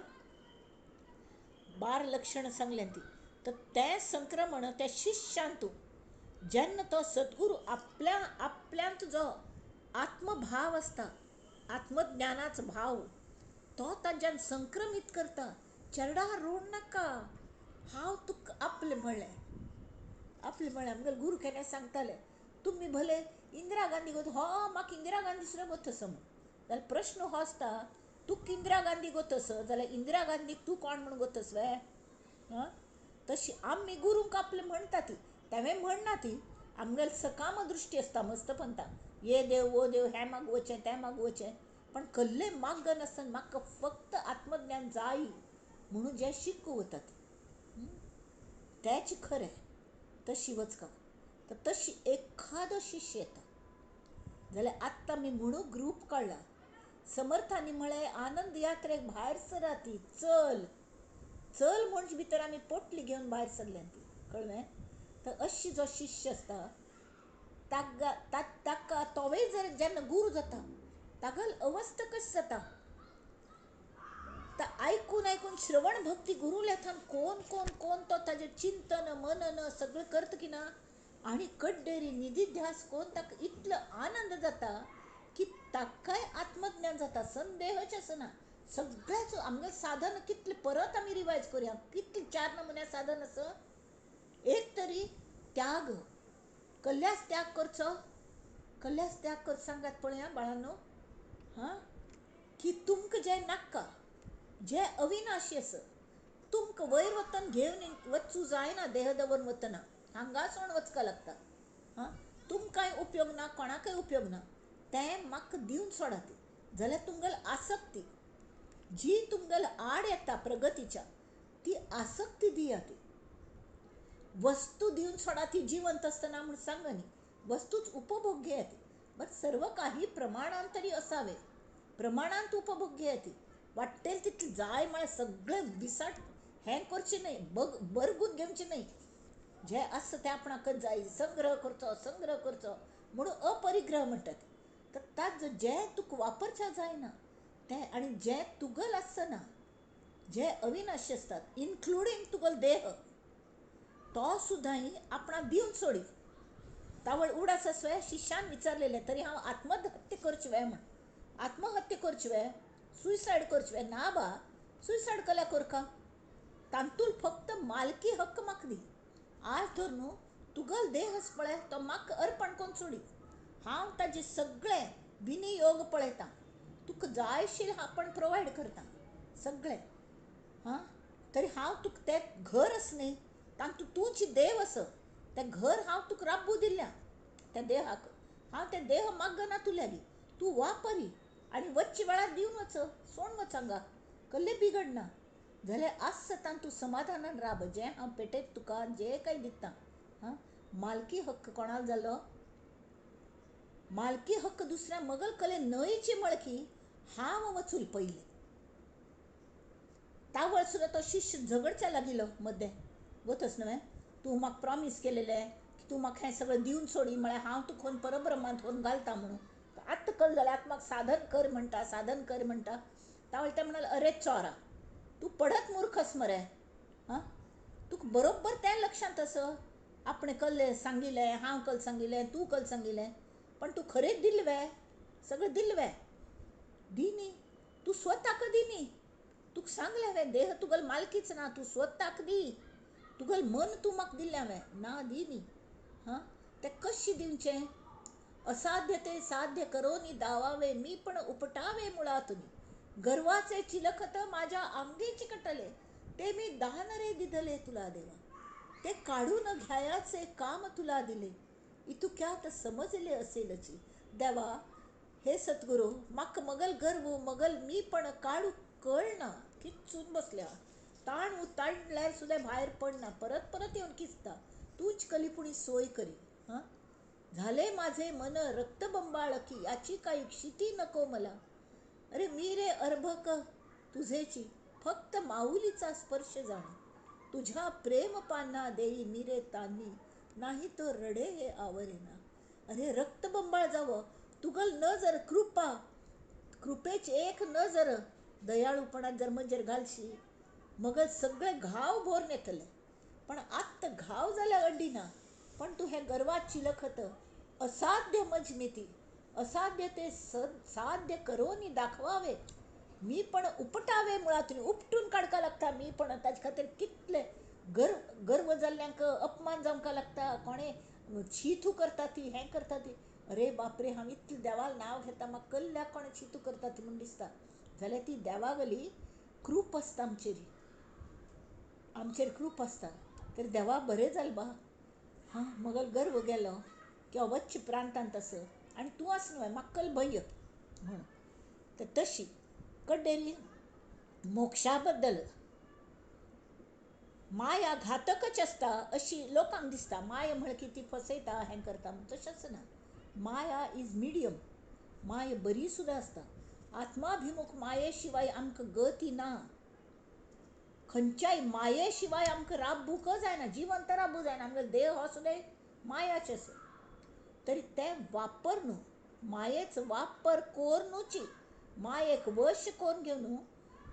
12 लक्षण सांगल्या ती. तर तें संक्रमण त्या शिश्यांतू जेन्ना तो सद्गुरू आपल्यांत जो आत्मभाव आसता, आत्मज्ञानाचो भाव तो तांच्यान संक्रमीत करता. चरडार रोड नाका, हांव तुका आपलें म्हणलें. आपलें म्हळ्यार आमगेले गुरू केन्ना सांगताले, तुमी भले इंदिरा गांधी गो, हो म्हाका इंदिरा गांधी सुद्दां गोतस म्हूण. जाल्यार प्रश्न हो आसता, तुका इंदिरा गांधी गोतस जाल्यार इंदिरा गांधीक तूं कोण म्हूण गोतस वे? तशी आमी गुरूंक आपलें म्हणटा ती. तेवें म्हणना ती. आमगेली सकाम दृश्टी आसता मस्त पंता. ये देव वो देव, हें मागवचें तें मागवचें. पण कसलें माग्ग नासतना म्हाका फक्त आत्मज्ञान जाय म्हणून जें शिकूं वता तेच खरें. तशी वचका. तर तशी एखादो शिश्य येता जाल्यार आत्तां आमी म्हणू ग्रूप काडला. समर्थांनी म्हळें आनंद यात्रेक भायर सरात, चल चल म्हणजे भितर आमी पोटली घेवन भायर सरल्या. ती कळ्ळें. तर अशी जो शिश्य आसता ताका तोवेय जर जेन्ना गुरू जाता तागेली अवस्था कशी जाता. तर आयकून आयकून श्रवण भक्ती गुरू लेथान कोण कोण कोण तो ताजें चिंतन मनन सगळें करता की ना. आनी कड्डेरी निधी ध्यास कोण ताका इतलो आनंद जाता की ताकाय आत्मज्ञान जाता. संदेहच आसना. सगळ्याच आमगे साधन कितले परत आमी रिवायज करुया. कितले 4 नमुन्या साधन आसा. एक तरी त्याग, कसल्याच त्याग करचो. कसल्याच त्याग कर सांगात पळया बाळांनो. की तुमकां जें नाका, जें अविनाशी आसा, तुमकां वयर वतन घेवन वचूं जायना. देह दवरून वतना हांगासर वचका लागता. तुमकांय उपयोग ना, कोणाकय उपयोग ना. तें म्हाका दिवन सोडात. जाल्यार तुमगेली आसक्ती जी तुमगेली आड येता प्रगतीच्या, ती आसक्ती दियात. वस्तू दिवन सोडा ती जिवंत आसतना म्हूण सांगा न्ही. वस्तूच उपभोग घेयात. बट सर्व काही प्रमाणांत तरी असावे. प्रमाणांत उपभोग घेयात. वाटेल तितलें जाय म्हळ्यार सगळें विसाट हें करचें न्हय, बरगून घेवचें न्हय. जें आसा तें आपणाकच जाय. संग्रह करचो म्हणून अपरिग्रह म्हणटात. तर ताजें जें तुका वापरचें जायना तें आनी जें तुगेल आसना, जे अविनाशी आसतात, इन्क्लुडींग तुगेलो देह, तो सुद्दां आपणाक दिवन सोडी. तावळ उडास आसवे शिश्यान विचारलेलें, तरी हांव आत्महत्या करची वे म्हण. आत्महत्या करची वे, सुयसायड करची वे. ना बा, सुयसायड कल्या करका. तांतूल फक्त मालकी हक्क म्हाका दी. आज धर न्हू तुगेलो देह आसा पळय तो म्हाका अर्पण करून सोडी. हांव ताजें सगळें विनियोग पळयतां. तुका जाय आशिल्लें आपण प्रोवायड करता सगळें. तरी हांव तुका तें घर आसा न्ही, तांतूं तूंच देव आसा. तें घर हांव तुका राबू दिल्ल्या त्या देहाक. हांव तें देह मागना तुल्यागी. तूं वापरी आनी वच्चे वेळार दिवन वच, सोडून वच हांगा. कसलें बिगडना. जाल्यार आस तांतूं समाधानान राब. जें हांव पेटयता तुका, जें कांय दिता, मालकी हक्क कोणालो जालो. मालकी हक्क दुसऱ्या मगल कले न्हयची मळकी हांव वचूल पयलीं. तावळ सुद्दां तो शिश्य झगडच्या लागिलो मदें. वतस न्हय, तूं म्हाका प्रॉमीस केलेलें की तूं म्हाका हें सगळें दिवन सोडी म्हळ्यार हांव तुका खंय परब्रह्मांत व्हरून घालता म्हणून. आत्तां कळ्ळें जाल्यार आतां म्हाका साधन कर म्हणटा, साधन कर म्हणटा. तावळ तें म्हणलें, अरे चोरा, तूं पडत मूर्ख आस मरे. तुका बरोबर तें लक्षांत आसा आपणें कल्लें सांगिल्लें, हांव कल सांगिल्लें, तूं कल सांगिल्लें. पण तूं खरेंच दिल्लें वे, सगळें दिल्लें वे. दिनी तू स्वताक दिनी तुक सांगले हांवें देह तुगेल मालकीच ना, तू स्वताक दी, तुगेल मन तू म्हाका दिल्लें हांवें ना दिनी. हां तें कशें दिवचें? असाध्य ते साध्य करोनी दावावे, मी पण उपटावे मुळातून. गर्वाचे चिलखत माझ्या अंगी चिकटले, ते मी दान रे दिधले तुला देवा. ते काढून घ्यायाचे काम तुला दिले, इतुक्यात समजले असेलची. देवा हे सद्गुरू, माक मगल गर्व मगल मी पण काढू कळना, खिचून बसल्या. ताण उताणल्यार सुद्धा भायर पडना, परत परत येऊन किसता. तूच कलिपुणी सोय करी. हां झाले माझे मन रक्तबंबाळ की, याची काही क्षिती नको मला. अरे मी रे अर्भक तुझेची, फक्त माऊलीचा स्पर्श जाण. तुझ्या प्रेम पाना देई मी रे तानी, नाही तो रडे हे आवरेना. अरे रक्तबंबाळ जावं तुगल नजर कृपा, कृपेची एक नजर दयाळूपणात जर मजेर घालशी, मग सगळे घाव भोर येतले. पण आत्ता घाव जाल्या अड्डीना, पण तू हे गर्वात चिलखत असाध्य मजमिती, असाध्य ते साध्य करोनी दाखवावे, मी पण उपटावे मुळातून. उपटून काडका लागता मी पण. ताजे खातीर कितले गर्व जाल्ल्यांक अपमान जावंका लागता, कोणे छिथू करता ती, हें करता ती. अरे बापरे, हांव इतलें देवाल नांव घेता, म्हाका कल्ल्याक कोणे छिथू करता ती म्हूण दिसता. जाल्यार ती देवागली कृप आसता आमचेर कृप आसता. तर देवा बरें जालें बा. हां मगल गर्व गेलो किंवा वच्च प्रांतांत असं, आणि तूं आस न्हय म्हाका भय म्हण. तर तशी कड्डेली मोक्षा बद्दल माया घातकच आसता अशी लोकांक दिसता. माया म्हण की ती फसयता, हें करता, तशेंच ना. माया इज मिडियम. माय बरी सुद्धा आसता. आत्माभिमुख माये शिवाय आमकां गती ना. खंयच्याय माये शिवाय आमकां राबूंक जायना, जिवंत राबूं जायना. आमगे देह हो सुद्दां मायाचे आसा. तरी तें वापर न्हू, मायेचो वापर कोरनूची, मायेक वश कोरून घेवन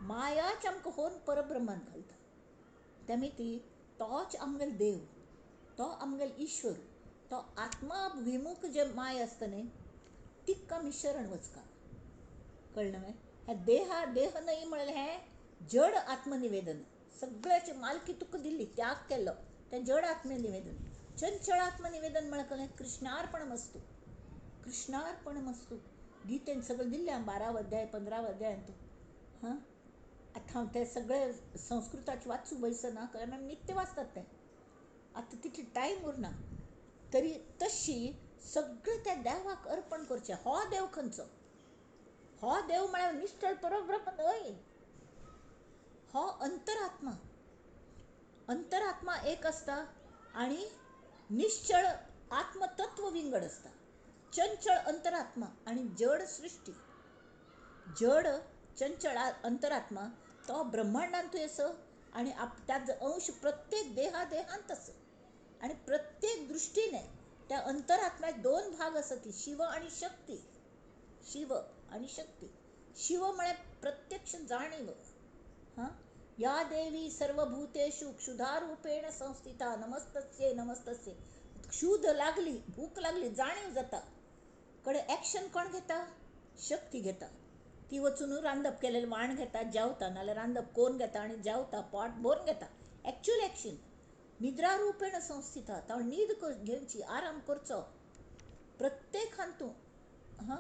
मायाच आमकां होन परब्रह्मान घालता. तेमी ती तोच आमगेल देव, तो आमगेल ईश्वर, तो आत्माभिमुख जे माय आसता न्ही, तिक आमी शरण वचका. कळ्ळें न्हय? हें देह न्हय म्हळ्यार हें जड आत्मनिवेदन. सगळ्याची मालकी तुका दिल्ली, त्याग केल्लो, तें जड आत्मनिवेदन. चंचळ आत्मनिवेदन म्हळ्यार कृष्णार्पणमस्तू. कृष्णार्पणमस्तू गीतेन सगळं दिल्लें 12 अध्याय 15 अध्यायांत. हां आतां हांव ते सगळे संस्कृताचे वाचूं बसना, कारण आमी नित्य वाचतात तें. आतां तितली टायम उरना. तरी तशी सगळें त्या देवाक अर्पण करचें. हो देव खंयचो? हो देव म्हळ्यार निश्चळ परब्रह्म न्हय, हो अंतरात्मा. अंतरात्मा एक आसता आणि निश्चळ आत्मतत्व विंगड आसता. चंचळ अंतरात्मा आणि जड सृष्टी. जड चंचळ अंतरात्मा तो ब्रह्मांडांतूय आसा, आणि त्यात अंश प्रत्येक देहांत आसा. आणि प्रत्येक दृष्टीने त्या अंतरात्म्यात 2 भाग आसा, ती शिव आणि शक्ती. शिव आणि शक्ती. शिव म्हळ्यार प्रत्यक्ष जाणीव. हां या देवी सर्वभूतेषु क्षुधारूपेण संस्थिता, नमस्तस्ये नमस्तस्ये. क्षुध लागली, भूक लागली, जाणीव जाता. कडे ॲक्शन कोण घेता? शक्ती घेता. ती वचून रांदप केलेलं वाण घेता, जेवता, नाल्यार रांदप कोण घेता आणि जेवता, पोट भरून घेता. Actual action. निद्रारूपेण संस्थिता, तो न्हीद घेवची, आराम करचो प्रत्येक हांतू. हां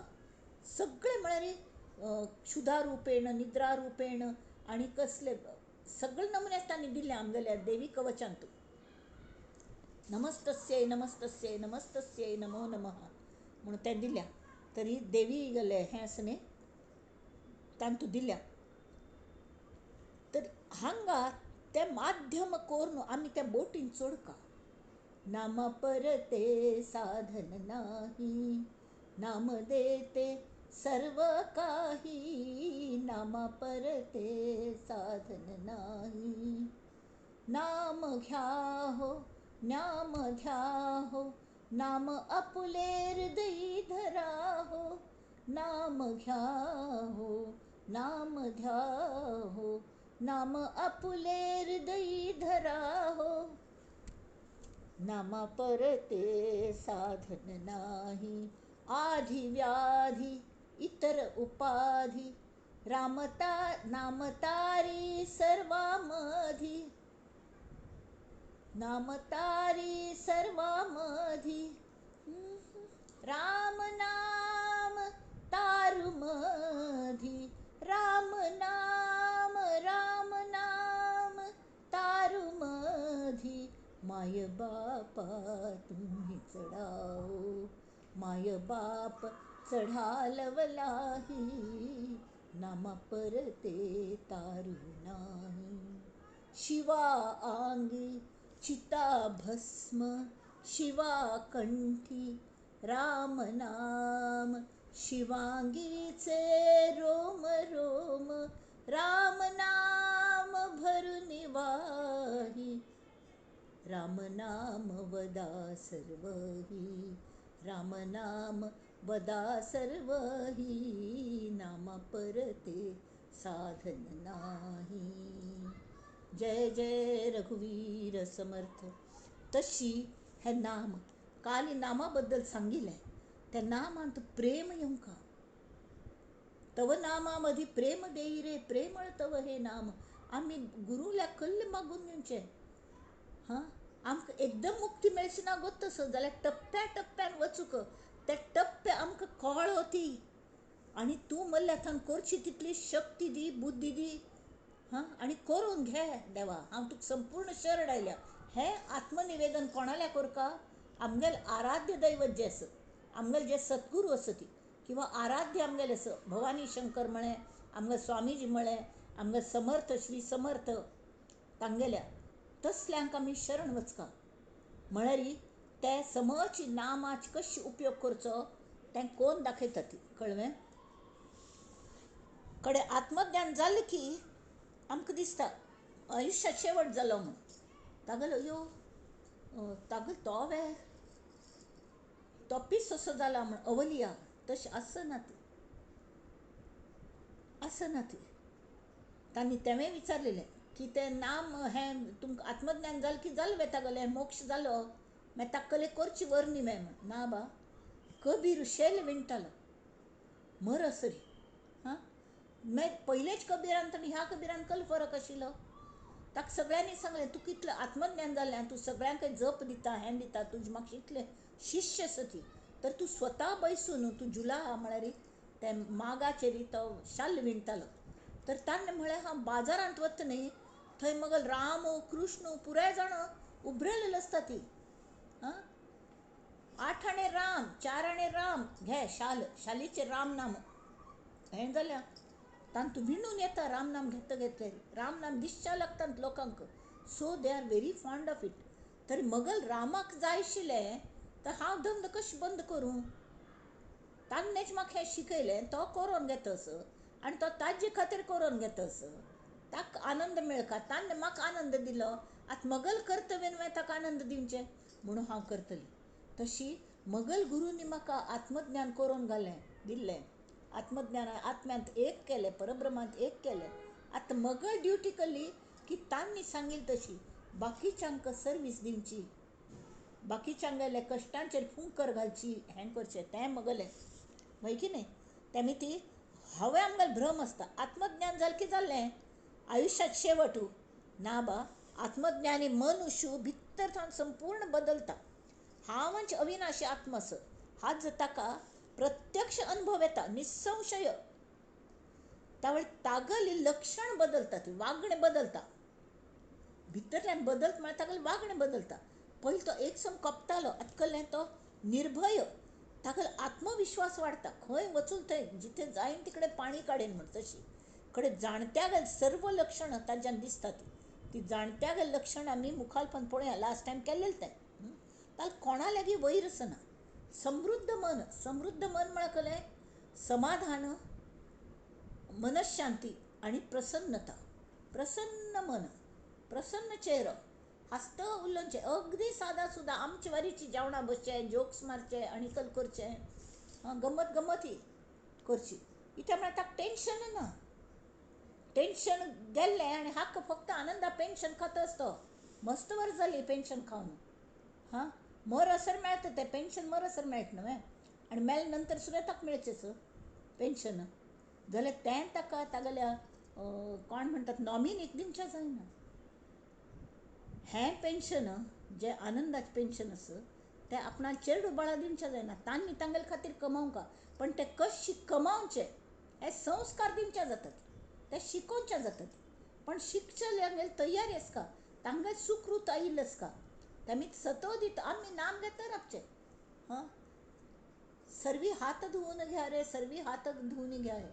सगळे म्हळ्यार क्षुधारूपेण, निद्रारूपेण आणि कसले सगळे नमुने तांणी दिले आमगेल्या देवी कवचांतू. नमस्तस्ये नमस्तस्ये नमस्तस्ये नमो नमः म्हणून तें दिल्या. तरी देवी गेले हें आसा न्ही, तांतू दिल्या. तर हांगा तें माध्यम कोरून आमी त्या बोटीन चोडका. नाम परते साधन नाही, नाम देते सर्व काही. नाम परते साधन नाही, नाम घ्या हो नाम घ्या हो, नाम आपुले हृदयी धरा हो. नाम घ्या हो नाम घ्या हो, नाम आपुले हृदयी धरा हो. नामा परते साधन नाही, आधी व्याधी इतर उपाधी रामता नामतारी सर्वामधी नामतारी सर्वामधी राम नाम तारुमधी राम नाम तारुमधी माय बापा तुम्ही चढाओ माय बाप चढालवलाही नामा परते तारू नाही शिवा आंगी चिता भस्म शिवा कंठी राम नाम शिवांगीचे रोम रोम राम नाम भरून वाही राम नाम वदा सर्वही राम नाम वदा सर्वही नामा परते साधन नाही जय जय रघुवीर समर्थ. तशी हे नाम काली नामाबद्दल सांगितलंय. त्या नामांत प्रेम येऊ का तव नामामध्ये प्रेम देई रे प्रेमळ तव हे नाम. आम्ही गुरुला कल्ल मागून घेऊचे हां आमकां एकदम मुक्ती मेळची ना गो तसं जाल्यार टप्प्या टप्प्यान वचूक ते टप्पे आमकां कळ्ळो ती आनी तूं म्हणल्यार थंय करची तितली शक्ती दी बुद्धी दी हां आनी करून घे देवा. हांव तुका संपूर्ण शरण आयल्या. हें आत्मनिवेदन कोणाल्या करता आमगेले आराध्य दैवत जे आसा आमगेले जे सद्गुरू आसा ती किंवा आराध्य आमगेले आसा भवानी शंकर म्हळें आमगे स्वामीजी म्हळें आमगे समर्थ श्री समर्थ तांगेल्या तसल्यांक आमी शरण वचका म्हळ्यार ते समची नामाची कशी उपयोग करचो तें कोण दाखयता ती कळ्ळें. कडेन आत्मज्ञान जालें की आमकां दिसता आयुश्यात शेवट जालो म्हूण तागेलो यो तागेलो तो वेळ तो पीस असो जाला म्हूण अवलिया तशें आसना ती आसना ती. तांणी तेवें विचारलेलें की तें नाम हें तुमकां आत्मज्ञान जालें की जालें वेतागलें मोक्ष जालो मागीर ताकले करची वर्णी मेळ म्हण ना बा. कबीर शेल विणटालो मरसरी हां मागीर पयलेच कबिरान आनी ह्या कबिरान कल फरक आशिल्लो. ताका सगळ्यांनी सांगलें तूं कितलें आत्मज्ञान जाल्लें तूं सगळ्यांक जप दिता हें दिता तुजें म्हाका इतलें शिश्य आसा ती तर तूं स्वता बैसून तूं जुला म्हळ्यार ते मागाचेर तो शाल विणटालो. तर ताणें म्हळें हांव बाजारांत वता न्ही थंय मगल राम कृष्ण पुराय जाण उबरलेलो आसता ती हां 8 आणे राम 4 आणे राम घे शाल शालीचेर राम नाम हें जाल्यार तान तूं विणून येता राम नाम घेता घेतले राम नाम दिसच्या लागता लोकांक so they are very fond of it. तर मगल रामाक जाय आशिल्लें तर हांव धंदो कशें बंद करूं तान्नेच म्हाका हें शिकयलें तो करून घेतस आनी तो ताजे खातीर करून घेतस ताका आनंद मेळका ताणें म्हाका आनंद दिलो आतां मगल कर्तव्य न्हय ताका आनंद दिवचें म्हणून हांव करतली. तशी मगल गुरूनी म्हाका आत्मज्ञान करून घालें दिल्लें आत्मज्ञान आत्म्यांत एक केलें परब्रह्मांत एक केलें. आतां मगळ ड्युटी केली की तांणी सांगिल्ली तशी बाकीच्यांक सर्वीस दिवची बाकीच्यांगेले कश्टांचेर फुंकर घालची हें करचें तें मगलें वय की न्ही. तेमी ती हांवें आमगेलो भ्रम आसता आत्मज्ञान जालें की जालें आयुश्यात शेवट ना बा. आत्मज्ञानी मनुष्य भितर थावन संपूर्ण बदलता. हांवच अविनाशी आत्मा आसा हाच ताका प्रत्यक्ष अनुभव येता निसंशय. त्यावेळी तागली लक्षण बदलता ती वागणें बदलता भितरल्यान बदलता म्हळ्यार तागेलें वागणें बदलता. पयलीं तो एक सम कपतालो आजकल तो निर्भय तागेलो आत्मविश्वास वाडटा खंय वचून थंय जिथे जायन तिकडे पाणी काडेन म्हण तशी कडेन जाणट्या गेल सर्व लक्षणां ताज्यान दिसता ती जाणट्या गेल लक्षण आमी मुखालपण पळोवया लास्ट टायम केल्लें तें ताका कोणा लागीं वयर आसना. समृद्ध मन म्हळ्यार कलें समाधान मनशांती आणि प्रसन्नता. प्रसन्न मन प्रसन्न चेहरो हस्त उलोवचें अगदी सादा सुदा आमचे वारीची जेवणां बसचें जोक्स मारचे आनी कल करचें गमत गमती करची. इत्या म्हळ्यार ताका टेंशन ना टेंशन गेल्लें आनी हाक फक्त आनंदा पेन्शन खाता आसतो मस्त वर जाली पेन्शन खावन हां मरसर मेळटा तें पेन्शन मरसर मेळटा न्हय आनी मेले नंतर सुद्दां ताका मेळचें पेन्शन जाल्यार तें ताका तागेल्या कोण म्हणटात नॉमिनीक दिवचें जायना. हें पेन्शन जें आनंदाचें पेन्शन आसा तें आपणा चेडूं बाळा दिवचें जायना. तांणी तांगेले खातीर कमावंका, पण तें कशें कमावचें हे संस्कार दिवचे जातात. ते शिकोवचे जातात. पण शिकचेल्यांगेली तयारी आसा का, तांगे सुकृत आयिल्लें आसा का, तेमी सतो दिता. आमी नाम घेता रावचें. हां, सर्वी हात धुवून घ्या रे, सर्वी हात धुवून घ्या रे.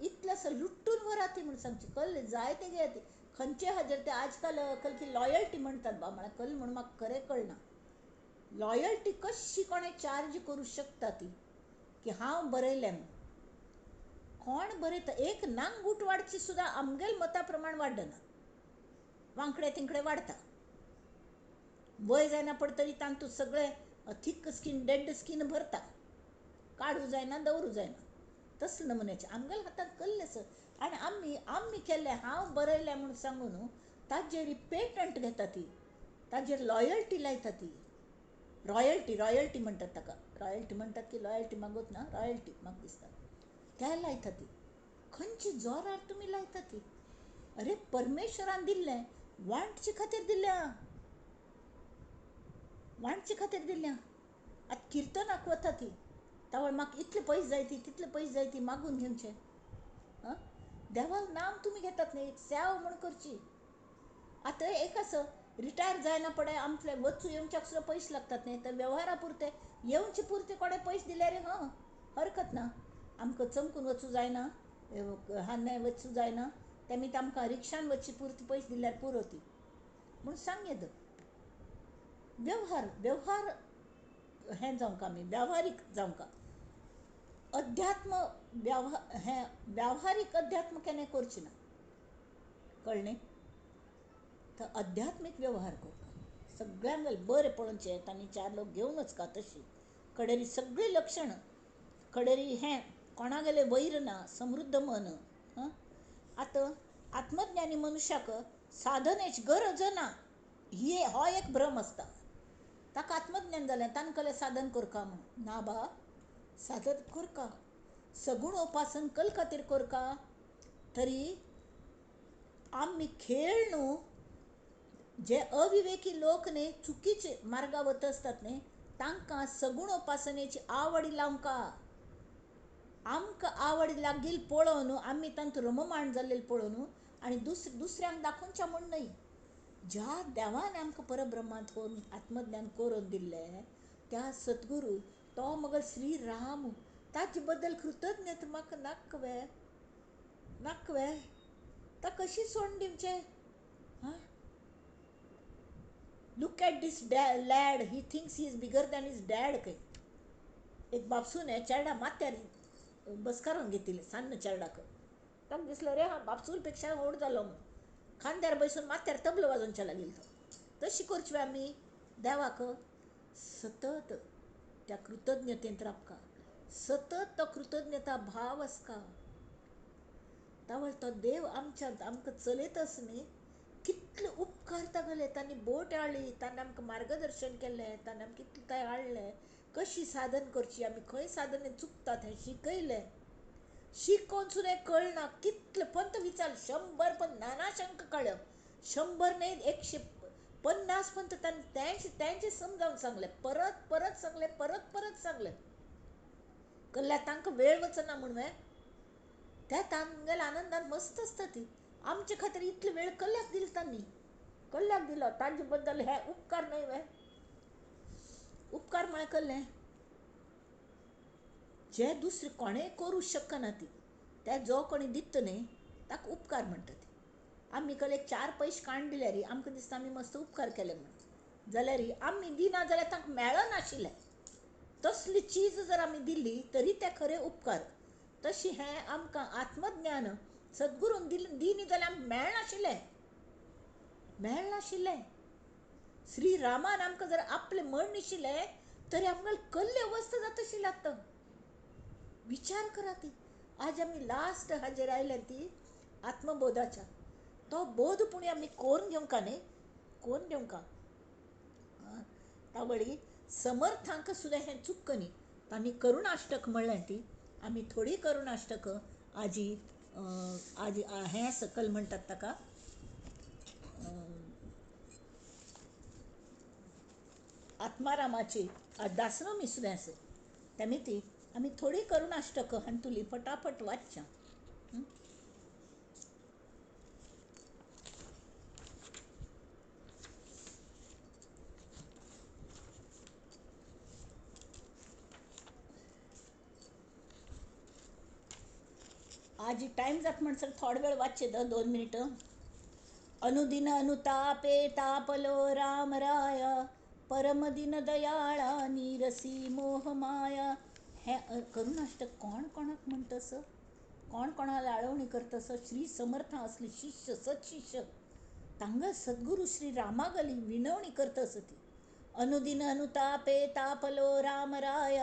इतलें असं लुट्टून व्हरा ती म्हणून सांगचें. कळ्ळें? जाय ते घे ती खंयचे हाजेर ते आजकाल की लॉयल्टी म्हणटात बाबा. कळ्ळें म्हणून म्हाका खरें कळना. लॉयल्टी कशी कोणें चार्ज करूं शकता ती की हांव बरयलें म्हणून. कोण बरयता? एक नांग गूट वाडची सुद्दां आमगेल मता प्रमाण वाडना, वांकडे तिंकडे वाडता. वय जायना पडटरी तांतूं सगळें थीक स्कीन डेड स्कीन भरता. काडूं जायना, दवरूं जायना. तसले नमुन्याचें आमगेल्या हातांत कसलें आसा. आनी आमी केल्लें हांव बरयलें म्हणून सांगून ताजेर पेटंट घेता ती, ताजेर लॉयल्टी लायता ती. रॉयल्टी म्हणटात ताका. रॉयल्टी म्हणटात की लॉयल्टी मागूत ना, रॉयल्टी म्हाका दिसता ते लायता ती. खंयची जोरार तुमी लायता ती. अरे परमेश्वरान दिल्लें वांटचे खातीर दिल्लें. वांटचे खातीर दिल्लें. आतां किर्तनाक वता ती तावळ म्हाका इतले पयस जाय ती, तितले पयस जाय ती मागून घेवचें. हां, देवाक नाम तुमी घेतात न्ही, एक सेवा म्हूण करची. आतां एक आसा रिटायर जायना पडे आमचे वचूं येवच्याक सुद्दां पयशे लागतात न्ही, तर वेव्हारा पुरते येवचे पुरते कोणे पयशे दिल्यार हां हरकत ना. आमकां चमकून वचूं जायना, हान्ने वचूं जायना, तेमी आमकां रिक्षान वचचे पुरते पयशे दिल्यार पुरो ती म्हूण सांग येद. व्यवहार हें जावंक आमी व्यावहारीक जावंक. अध्यात्म हें व्यावहारीक अध्यात्म केन्ना करचें ना. कळ्ळें? तर अध्यात्मीक व्यवहार करता सगळ्यांगेल बरें पळोवचें. तांणी चार लोक घेवन वचका तशी कडेरी सगळीं लक्षणां. कडेरी हें कोणागेलें वैर ना, समृद्ध मन. हां, आतां आत्मज्ञानी मनशाक साधनेची गरज ना हो एक भ्रम आसता. ताका आत्मज्ञान जालें, ताणें कलें साधन करका म्हणून. ना बा, साधन करका, सगूण उपासन कल खातीर करका. तरी आमी खेळ न्हू, जे अविवेकी लोक न्ही चुकीचे मार्गा वता आसतात न्ही तांकां सगूण उपासनेची आवड लावंका. आमकां आवड लागील पळोवन आमी तांतूं रममाण जाल्लेले पळोवन आनी दुसऱ्यांक दाखोवचें म्हूण न्हय. ज्या देवान आमकां परब्रह्मांत आत्मज्ञान करून दिल्लें त्या सद्गुरू तो मगल श्री राम, ताचे बद्दल कृतज्ञता म्हाका नाकवे ता कशी सोडून दिवचें. हां, look at this lad, he thinks he is bigger than his dad. खंय एक बापसून चेडा मात्यार बसकारून घेतिल्लें सान्न चेडाक. ताका दिसलें रे हा बापसूल पेक्षा व्हड जालो म्हणून. खांद्यार बसून मात्यार तबलो वाजोवचे लागील तो. तशी करची आमी देवाक सतत त्या कृतज्ञतेंत रावका. सतत तो कृतज्ञता भाव आसका. तावळ तो देव आमकां चलयत आसा न्ही, कितले उपकार तागेले. तांणी बोट हाडली, ताणें आमकां मार्गदर्शन केलें, ताणें आमकां कितलें थंय हाडलें, कशी साधन करची, आमी खंय साधन चुकतात हें शिकयलें. शिकोवन सुद्दां कळना कितले पंत विचार 100 पंत नाना शंक कळ्ळ्यो. 100 न्ही 150 पंत तेंचे समजावन सांगले, परत सांगले, परत सांगले. कळ्ळें तांकां वेळ वचना म्हणून त्या तांगेल्या आनंदान मस्त आसता ती. आमचे खातीर इतले वेळ कल्ल्याक दिलो तांणी, कल्ल्याक दिलो. तांचे बद्दल हे उपकार न्हय उपकार म्हळ्यार कळ्ळें जे दुसरें कोणेंय करूं शकना ती, ते जो कोणी दिता न्ही ताका उपकार म्हणटा ती. आमी कले 4 पयशे काण दिल्यार आमकां दिसता आमी मस्त उपकार केले म्हणून. जाल्यार आमी दिना जाल्यार तांकां मेळनाशिल्लें. तसली चीज जर आमी दिली तरी ते खरे उपकार. तशी हें आमकां आत्मज्ञान सद्गुरून दिनी जाल्यार आमकां मेळनाशिल्लें. श्री रामान आमकां जर आपलें म्हणशिल्लें तरी आमगेलें कसली अवस्था जाता आशिल्ली आतां. विचार करा ती. आज आमी लास्ट हाजेर आयल्या ती आत्मबोधाच्या. तो बोध पुणी आमी करून घेवंका न्ही, करून घेवंका. तावळी समर्थांक सुद्दां हें चुक्क न्ही. तांणी करुणाष्टक म्हणलें ती आम्ही थोडी करुणाष्टकं आजी आजी हें सकल म्हणटात ताका आत्मारामाची दासरो मिसुलेंस तेमी ती आमी थोडी करुणाष्टकं हांतुली फटाफट वाचच्या. आजी टाइम जात म्हणसर थोडा वेळ वाचचे 2 मिनिटं. अनुदिन अनुतापे तापलो रामराय परमदिन दयाळा नीरसी मोहमाया. हे करुणाष्टक कोण कोणाक म्हणतस, कोण कोणाला आळवणी करतस. श्री समर्थ असले शिष्य सत्शिष्य तांगा सद्गुरू श्री रामागली विनवणी करतस ती. अनुदिन अनुतापे तापलो रामराय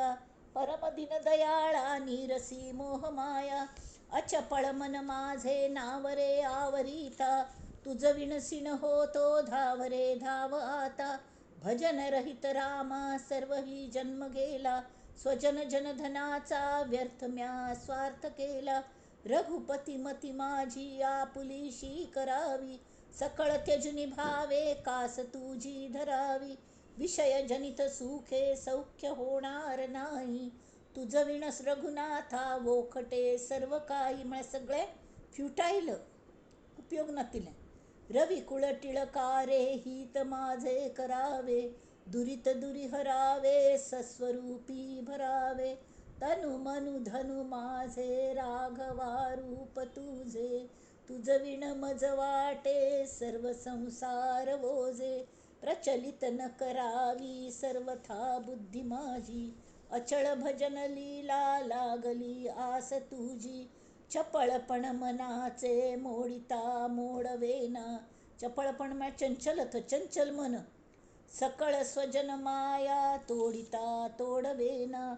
परमदिन दयाळा नीरसी मोहमाया. अचपळ मन माझे नावरे आवरिता तुझ विणसिन होतो धावरे धाव आता. भजन रहित रामा सर्व ही जन्म गेला स्वजन जनधनाचा व्यर्थ म्या स्वार्थ केला. रघुपती मती माझी आपुलीशी करावी सकळ त्यजुनी भावे कास तुझी धरावी. विषय जनित सुखे सौख्य होणार नाही तुझ विणस रघुनाथा वोखटे सर्व काही. मला सगळे फ्युटाईल उपयोग नसले. रवी कुळ टिळकारे हित माझे करावे दुरित दुरी हरावे सस्वरूपी भरावे. तनु मनु धनु माझे राघवा रूप तुझे तुझ विण मज वाटे सर्व संसार ओझे. प्रचलित न करावी सर्वथा बुद्धी माझी अचळ भजन लीला लागली आस तुझी. चपळपण मनाचे मोडिता मोडवेना. चपळपण मा चंचलत चंचल मन सकळ स्वजन माया तोडिता तोडवेना.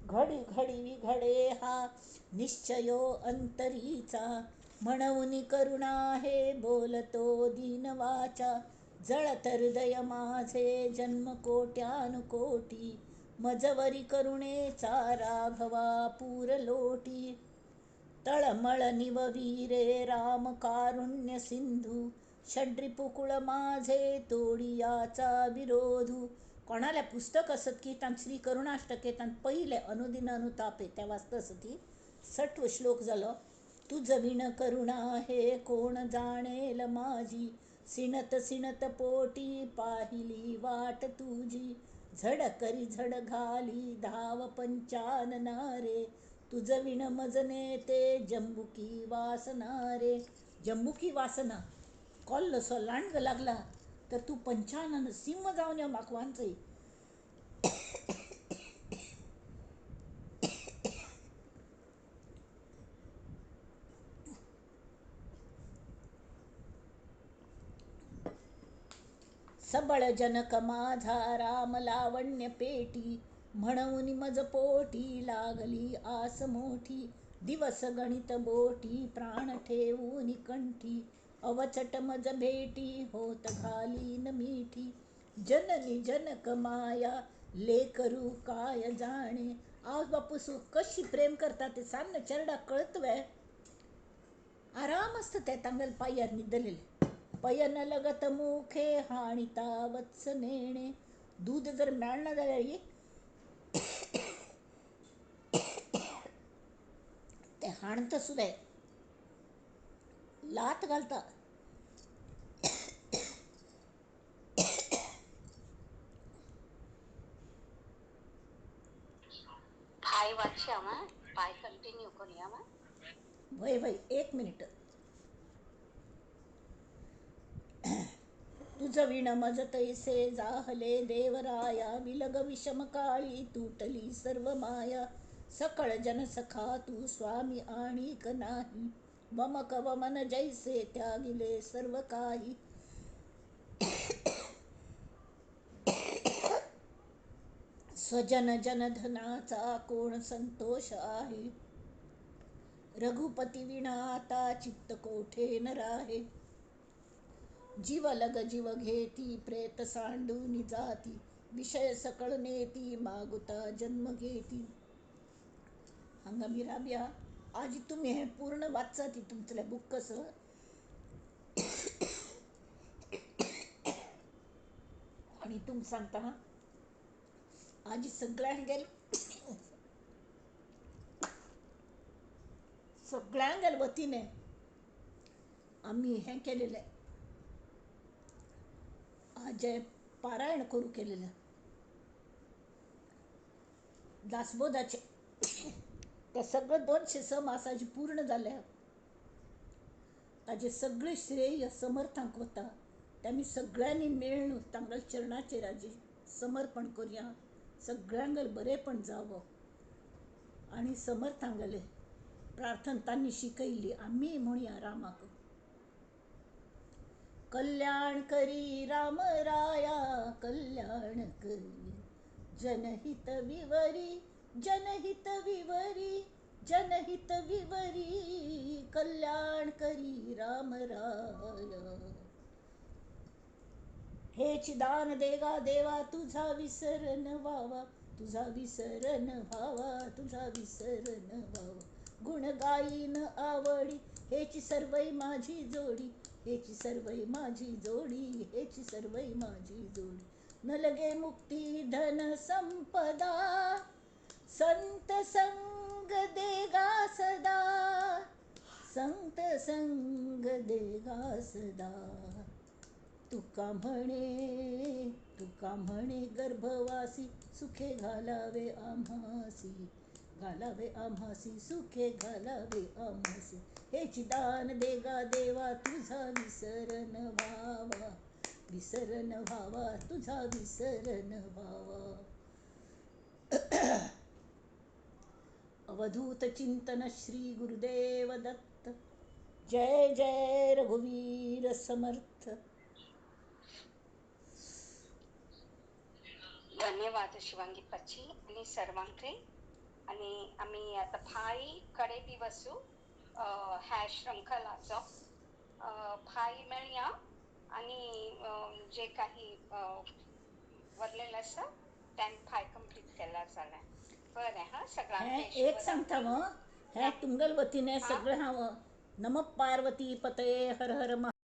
घडी घडी घडे हा निश्चयो अंतरीचा म्हणून करुणा हे बोलतो दीन वाचा. जळत हृदय माझे जन्म कोट्यानुकोटी मजवरी करुणेचा राघवा पूर लोटी. तळमळ निववीरे राम कारुण्य सिंधू षड्रिपुकुळ माझे तोडियाचा विरोधू. कोणाला पुस्तक असत की तान श्री करुणाष्टके तान पहिले अनुदिन अनुतापे त्या वाचतस ती 60 श्लोक झालो. तुझ विण करुणा हे कोण जाणेल माझी सिणत सिणत पोटी पाहिली वाट तुझी. झड करी झड घाली धाव पंचानना रे तुझ विण मजने ते जंबुकी वासना रे. जंबुकी वासना कॉल सो लांडग लागला तर तू पंचानन सिंह जाऊन या माकवांचे. सबळ जनक माझा राम लावण्य पेटी म्हणून मज पोटी लागली आस मोठी. दिवस गणित बोटी प्राण ठेवून कंठी अवचट मज भेटी होत घाली न मिठी. जननी जनक माया लेकरू काय जाणे. आज बापूसू कशी प्रेम करतात ते सांग चरडा कळतवे. आराम असत ते तांगल पायर निदलेले पयन लगत मुखे हाणिता वत्स नेणे. दूध जर मिळणं जाल्यार ते हाणत सुद्धा लात घालता. पाय वाचया मग पाय कंटिन्यू करूया मग. वय वय 1 मिनिट. तुझ विण मज तैसे जाहले देवराया विलग विषम काळी तुटली सर्व माया. सकळ जन सखा तू स्वामी आणिक नाही वमक वमन जैसे त्यागिले सर्व काही. स्वजन जनधनाचा कोण संतोष आहे रघुपती विना आता चित्त कोठे न राहे. जीव लग जीव घेती प्रेत सांडून जाती विषय सकळ नेती मागुता जन्म घेती. हांगा मिराबिया आज तुम्ही हे पूर्ण वाचचा ती तुमचें बूक कसं आणि तुमकां सांगता आज सगळ्यांगेर सगळ्यांगेर वतीने आम्ही हे केलेले आज पारायण करू केलेलं दासबोधाचे ते सगळं 206 मासाचे पूर्ण जाल्या ताजे सगळे श्रेय समर्थांक वता ते आमी सगळ्यांनी मेळून तांगल्या चरणाचेर आज समर्पण करूया सगळ्यांगेर बरेपण जावो आणि समर्थांगेले प्रार्थना तांणी शिकयल्ली आमी म्हणया रामाक कल्याण करी राम राया कल्याण करी जनहित विवरी जनहित विवरी जनहित विवरी कल्याण करी राम राया हेच दान देगा देवा तुझा विसरण व्हावा तुझा विसरण व्हावा तुझा विसरण व्हावा गुण गाईन आवडी हेची सर्वै माझी जोडी हेची सर्वै माझी जोडी हेची सर्वै माझी जोडी न लगे मुक्ती धन संपदा संत संग देगा सदा संत संग देगा सदा तुका म्हणे गर्भवासी सुखे घालावे आम्हासी सुखे घालावे आम्हासी हेची दान देगा देवा तुझा विसरण व्हावा तुझा विसरण व्हावा अवधूत चिंतन श्री गुरुदेव दत्त जय जय रघुवीर समर्थ धन्यवाद शिवांगी पची आणि सर्वांकडे आणि आम्ही आता भाई कडे बी वसू ह्या श्रृंखलाचो भाई मेळया आणि जे काही वरलेलं असं त्यान भाई कंप्लीट केला जाल्यार बरें हा सगळ्यांक एक सांगता मग हे तुंगल वतीने सगळं हांव नम पार्वती पतये हर हर